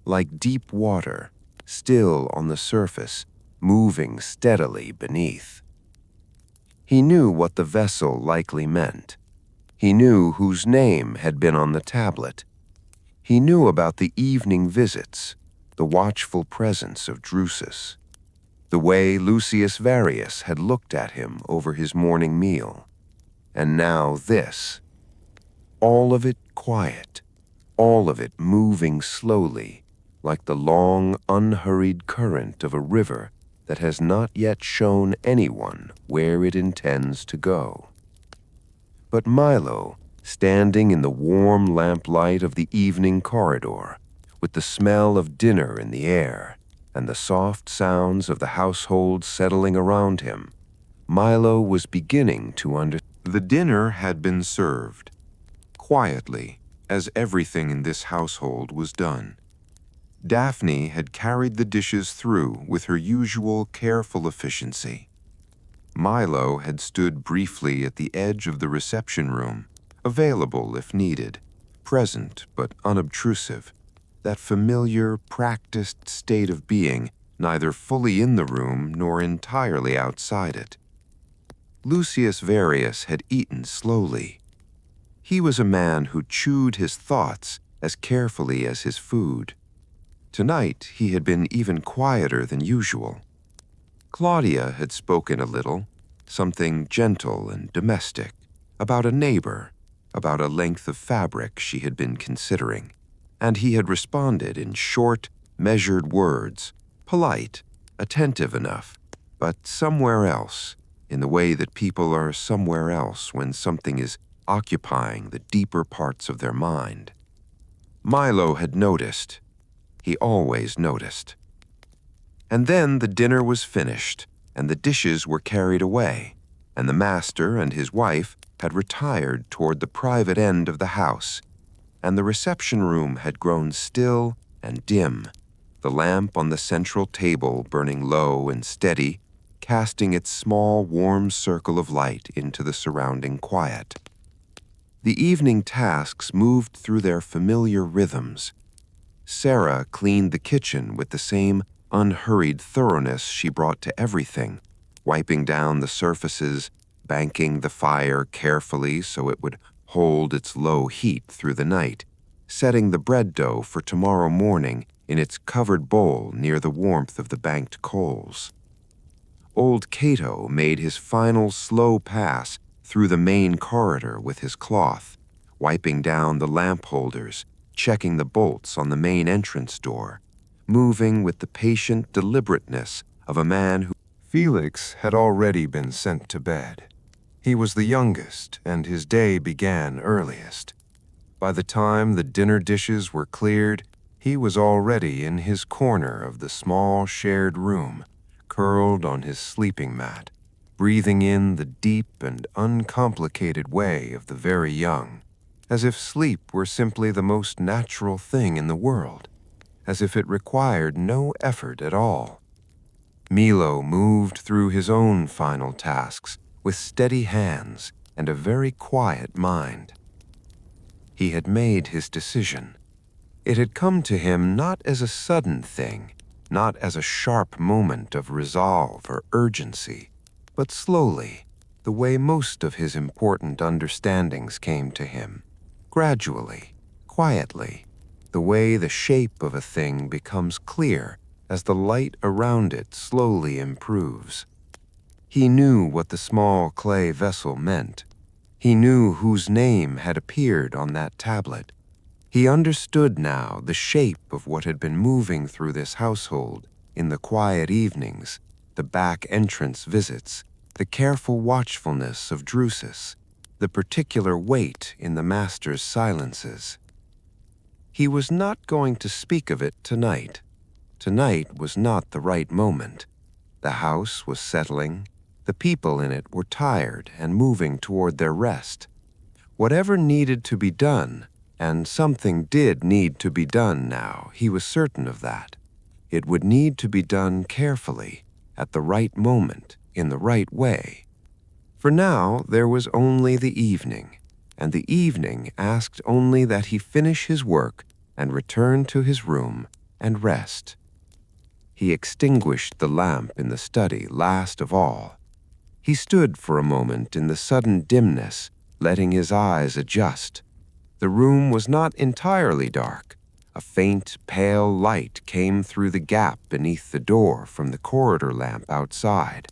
like deep water, still on the surface, moving steadily beneath. He knew what the vessel likely meant. He knew whose name had been on the tablet. He knew about the evening visits, the watchful presence of Drusus, the way Lucius Varius had looked at him over his morning meal. And now this. All of it quiet, all of it moving slowly, like the long, unhurried current of a river that has not yet shown anyone where it intends to go. But Milo, standing in the warm lamplight of the evening corridor, with the smell of dinner in the air and the soft sounds of the household settling around him, Milo was beginning to understand. The dinner had been served, quietly, as everything in this household was done. Daphne had carried the dishes through with her usual careful efficiency. Milo had stood briefly at the edge of the reception room, available if needed, present but unobtrusive, that familiar, practiced state of being neither fully in the room nor entirely outside it. Lucius Varius had eaten slowly. He was a man who chewed his thoughts as carefully as his food. Tonight he had been even quieter than usual. Claudia had spoken a little, something gentle and domestic, about a neighbor, about a length of fabric she had been considering, and he had responded in short, measured words, polite, attentive enough, but somewhere else, in the way that people are somewhere else when something is occupying the deeper parts of their mind. Milo had noticed. He always noticed. And then the dinner was finished, and the dishes were carried away, and the master and his wife had retired toward the private end of the house, and the reception room had grown still and dim, the lamp on the central table burning low and steady, casting its small, warm circle of light into the surrounding quiet. The evening tasks moved through their familiar rhythms. Sarah cleaned the kitchen with the same unhurried thoroughness she brought to everything, wiping down the surfaces, banking the fire carefully so it would hold its low heat through the night, setting the bread dough for tomorrow morning in its covered bowl near the warmth of the banked coals. Old Cato made his final slow pass through the main corridor with his cloth, wiping down the lamp holders, checking the bolts on the main entrance door, moving with the patient deliberateness of a man who. Felix had already been sent to bed. He was the youngest, and his day began earliest. By the time the dinner dishes were cleared, he was already in his corner of the small shared room, curled on his sleeping mat, breathing in the deep and uncomplicated way of the very young, as if sleep were simply the most natural thing in the world, as if it required no effort at all. Milo moved through his own final tasks with steady hands and a very quiet mind. He had made his decision. It had come to him not as a sudden thing, not as a sharp moment of resolve or urgency, but slowly, the way most of his important understandings came to him, gradually, quietly. quietly, the way the shape of a thing becomes clear as the light around it slowly improves. He knew what the small clay vessel meant. He knew whose name had appeared on that tablet. He understood now the shape of what had been moving through this household in the quiet evenings, the back entrance visits, the careful watchfulness of Drusus, the particular weight in the master's silences. He was not going to speak of it tonight. Tonight was not the right moment. The house was settling. The people in it were tired and moving toward their rest. Whatever needed to be done, and something did need to be done now, he was certain of that. It would need to be done carefully, at the right moment, in the right way. For now, there was only the evening, and the evening asked only that he finish his work and return to his room and rest. He extinguished the lamp in the study last of all. He stood for a moment in the sudden dimness, letting his eyes adjust. The room was not entirely dark. A faint, pale light came through the gap beneath the door from the corridor lamp outside,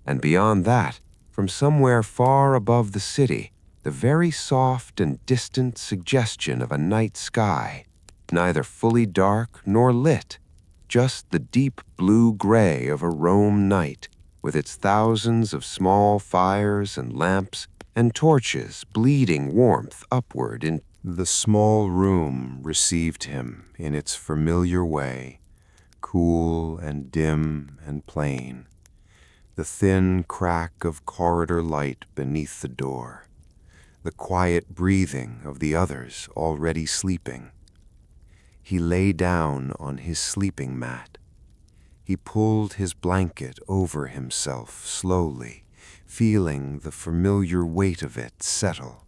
and beyond that, from somewhere far above the city, the very soft and distant suggestion of a night sky, neither fully dark nor lit, just the deep blue-gray of a Rome night, with its thousands of small fires and lamps and torches bleeding warmth upward in. The small room received him in its familiar way, cool and dim and plain. The thin crack of corridor light beneath the door, the quiet breathing of the others already sleeping. He lay down on his sleeping mat. He pulled his blanket over himself slowly, feeling the familiar weight of it settle.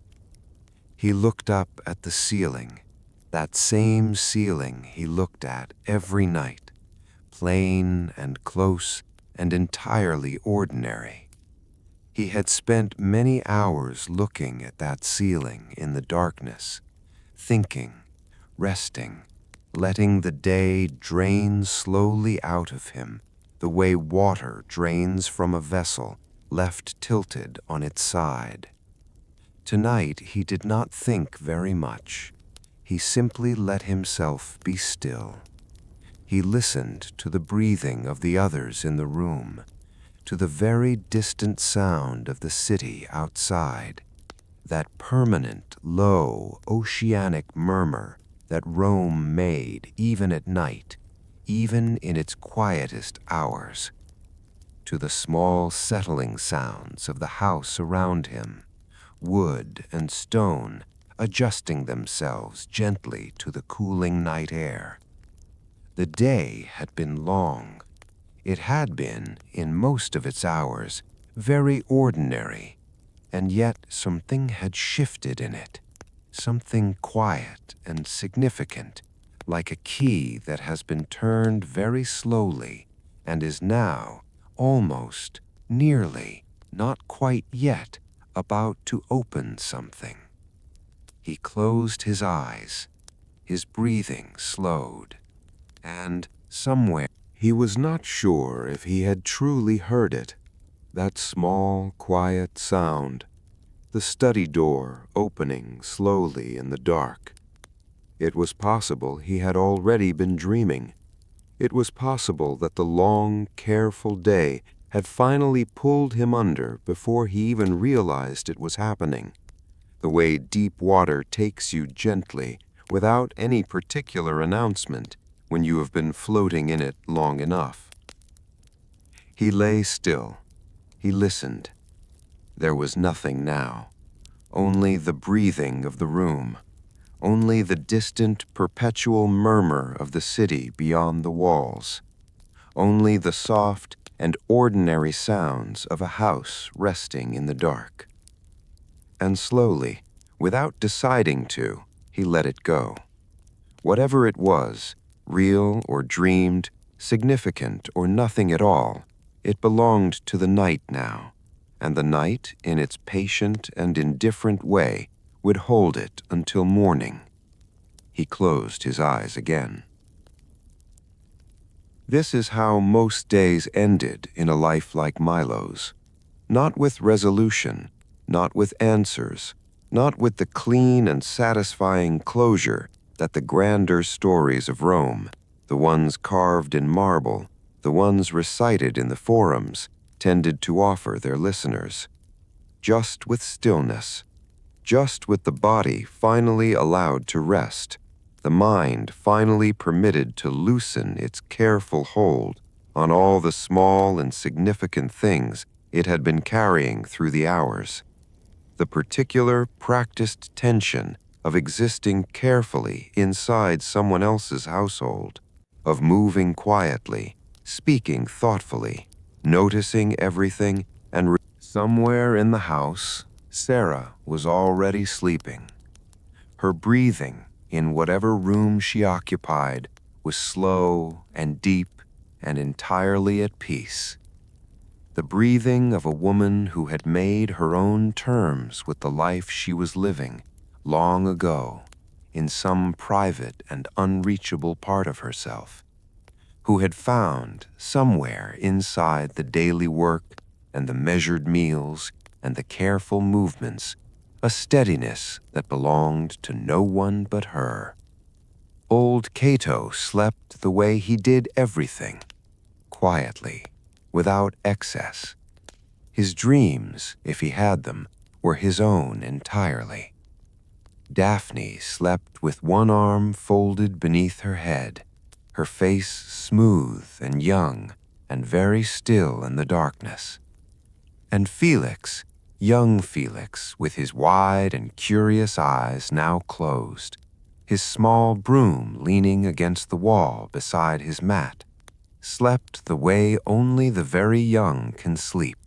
He looked up at the ceiling, that same ceiling he looked at every night, plain and close and entirely ordinary. He had spent many hours looking at that ceiling in the darkness, thinking, resting, letting the day drain slowly out of him, the way water drains from a vessel left tilted on its side. Tonight he did not think very much. He simply let himself be still. He listened to the breathing of the others in the room, to the very distant sound of the city outside, that permanent, low, oceanic murmur that Rome made even at night, even in its quietest hours, to the small settling sounds of the house around him, wood and stone adjusting themselves gently to the cooling night air. The day had been long. It had been, in most of its hours, very ordinary, and yet something had shifted in it, something quiet and significant, like a key that has been turned very slowly and is now, almost, nearly, not quite yet, about to open something. He closed his eyes. His breathing slowed. And somewhere, he was not sure if he had truly heard it, that small, quiet sound, the study door opening slowly in the dark. It was possible he had already been dreaming. It was possible that the long, careful day had finally pulled him under before he even realized it was happening, the way deep water takes you gently, without any particular announcement, when you have been floating in it long enough. He lay still. He listened. There was nothing now, only the breathing of the room, only the distant, perpetual murmur of the city beyond the walls, only the soft and ordinary sounds of a house resting in the dark. And slowly, without deciding to, he let it go. Whatever it was, real or dreamed, significant or nothing at all, it belonged to the night now, and the night, in its patient and indifferent way, would hold it until morning. He closed his eyes again. This is how most days ended in a life like Milo's. Not with resolution, not with answers, not with the clean and satisfying closure that the grander stories of Rome, the ones carved in marble, the ones recited in the forums, tended to offer their listeners. Just with stillness, just with the body finally allowed to rest, the mind finally permitted to loosen its careful hold on all the small and significant things it had been carrying through the hours. The particular practiced tension of existing carefully inside someone else's household, of moving quietly, speaking thoughtfully, noticing everything, and somewhere in the house, Sarah was already sleeping. Her breathing, in whatever room she occupied, was slow and deep and entirely at peace. The breathing of a woman who had made her own terms with the life she was living long ago in some private and unreachable part of herself, who had found somewhere inside the daily work and the measured meals and the careful movements a steadiness that belonged to no one but her. Old Cato slept the way he did everything, quietly, without excess. His dreams, if he had them, were his own entirely. Daphne slept with one arm folded beneath her head, her face smooth and young and very still in the darkness. And Felix, young Felix, with his wide and curious eyes now closed, his small broom leaning against the wall beside his mat, slept the way only the very young can sleep,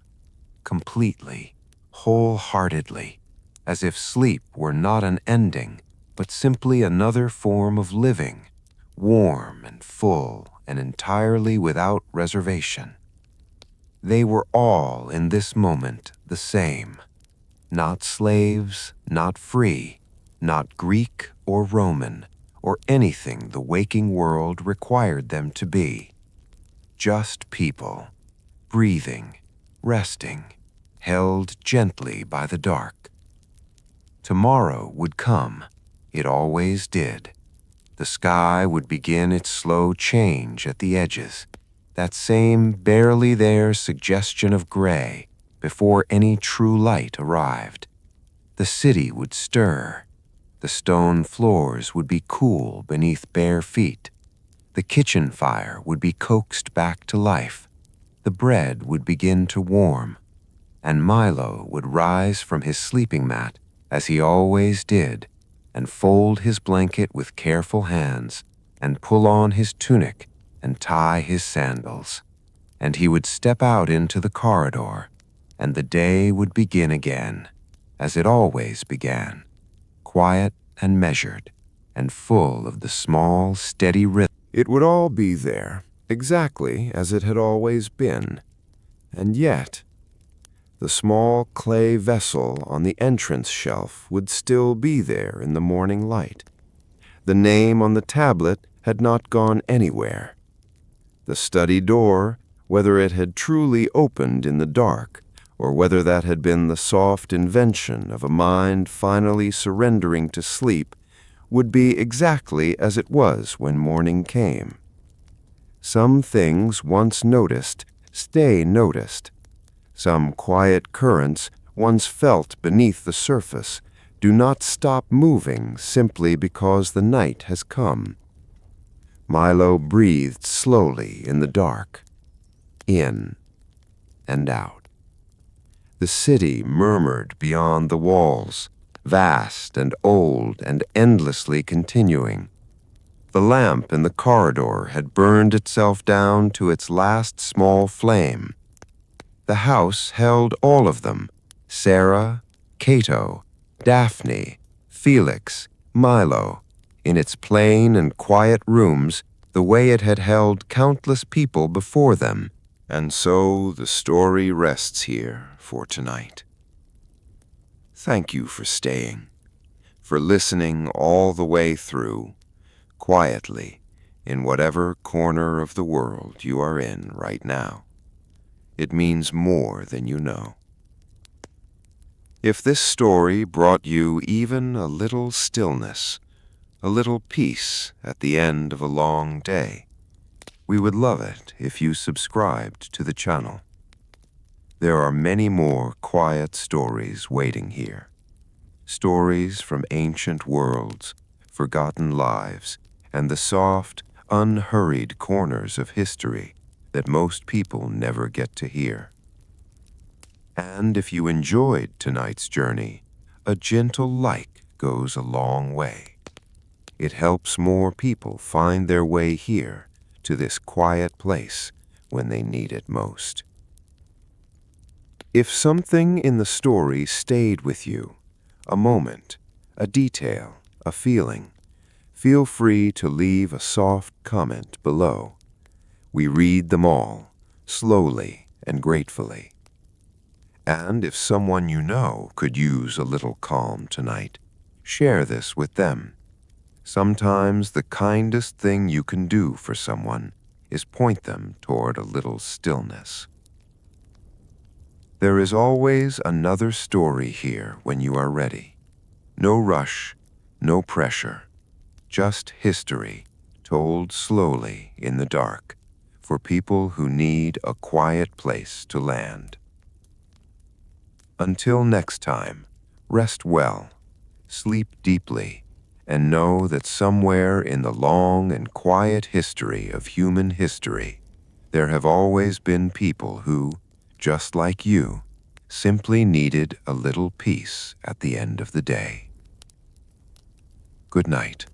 completely, wholeheartedly, as if sleep were not an ending, but simply another form of living, warm and full and entirely without reservation. They were all in this moment the same, not slaves, not free, not Greek or Roman, or anything the waking world required them to be. Just people, breathing, resting, held gently by the dark. Tomorrow would come, it always did. The sky would begin its slow change at the edges, that same barely there suggestion of gray before any true light arrived. The city would stir. The stone floors would be cool beneath bare feet. The kitchen fire would be coaxed back to life. The bread would begin to warm. And Milo would rise from his sleeping mat, as he always did, and fold his blanket with careful hands, and pull on his tunic and tie his sandals. And he would step out into the corridor, and the day would begin again, as it always began, quiet and measured, and full of the small, steady rhythm. It would all be there, exactly as it had always been. And yet, the small clay vessel on the entrance shelf would still be there in the morning light. The name on the tablet had not gone anywhere. The study door, whether it had truly opened in the dark, or whether that had been the soft invention of a mind finally surrendering to sleep, would be exactly as it was when morning came. Some things once noticed stay noticed. Some quiet currents once felt beneath the surface do not stop moving simply because the night has come. Milo breathed slowly in the dark, in and out. The city murmured beyond the walls, vast and old and endlessly continuing. The lamp in the corridor had burned itself down to its last small flame. The house held all of them, Sarah, Cato, Daphne, Felix, Milo, in its plain and quiet rooms the way it had held countless people before them. And so the story rests here for tonight. Thank you for staying, for listening all the way through, quietly, in whatever corner of the world you are in right now. It means more than you know. If this story brought you even a little stillness, a little peace at the end of a long day, we would love it if you subscribed to the channel. There are many more quiet stories waiting here. Stories from ancient worlds, forgotten lives, and the soft, unhurried corners of history that most people never get to hear. And if you enjoyed tonight's journey, a gentle like goes a long way. It helps more people find their way here to this quiet place when they need it most. If something in the story stayed with you, a moment, a detail, a feeling, feel free to leave a soft comment below. We read them all, slowly and gratefully. And if someone you know could use a little calm tonight, share this with them. Sometimes the kindest thing you can do for someone is point them toward a little stillness. There is always another story here when you are ready. No rush, no pressure, just history told slowly in the dark for people who need a quiet place to land. Until next time, rest well, sleep deeply, and know that somewhere in the long and quiet history of human history, there have always been people who, just like you, simply needed a little peace at the end of the day. Good night.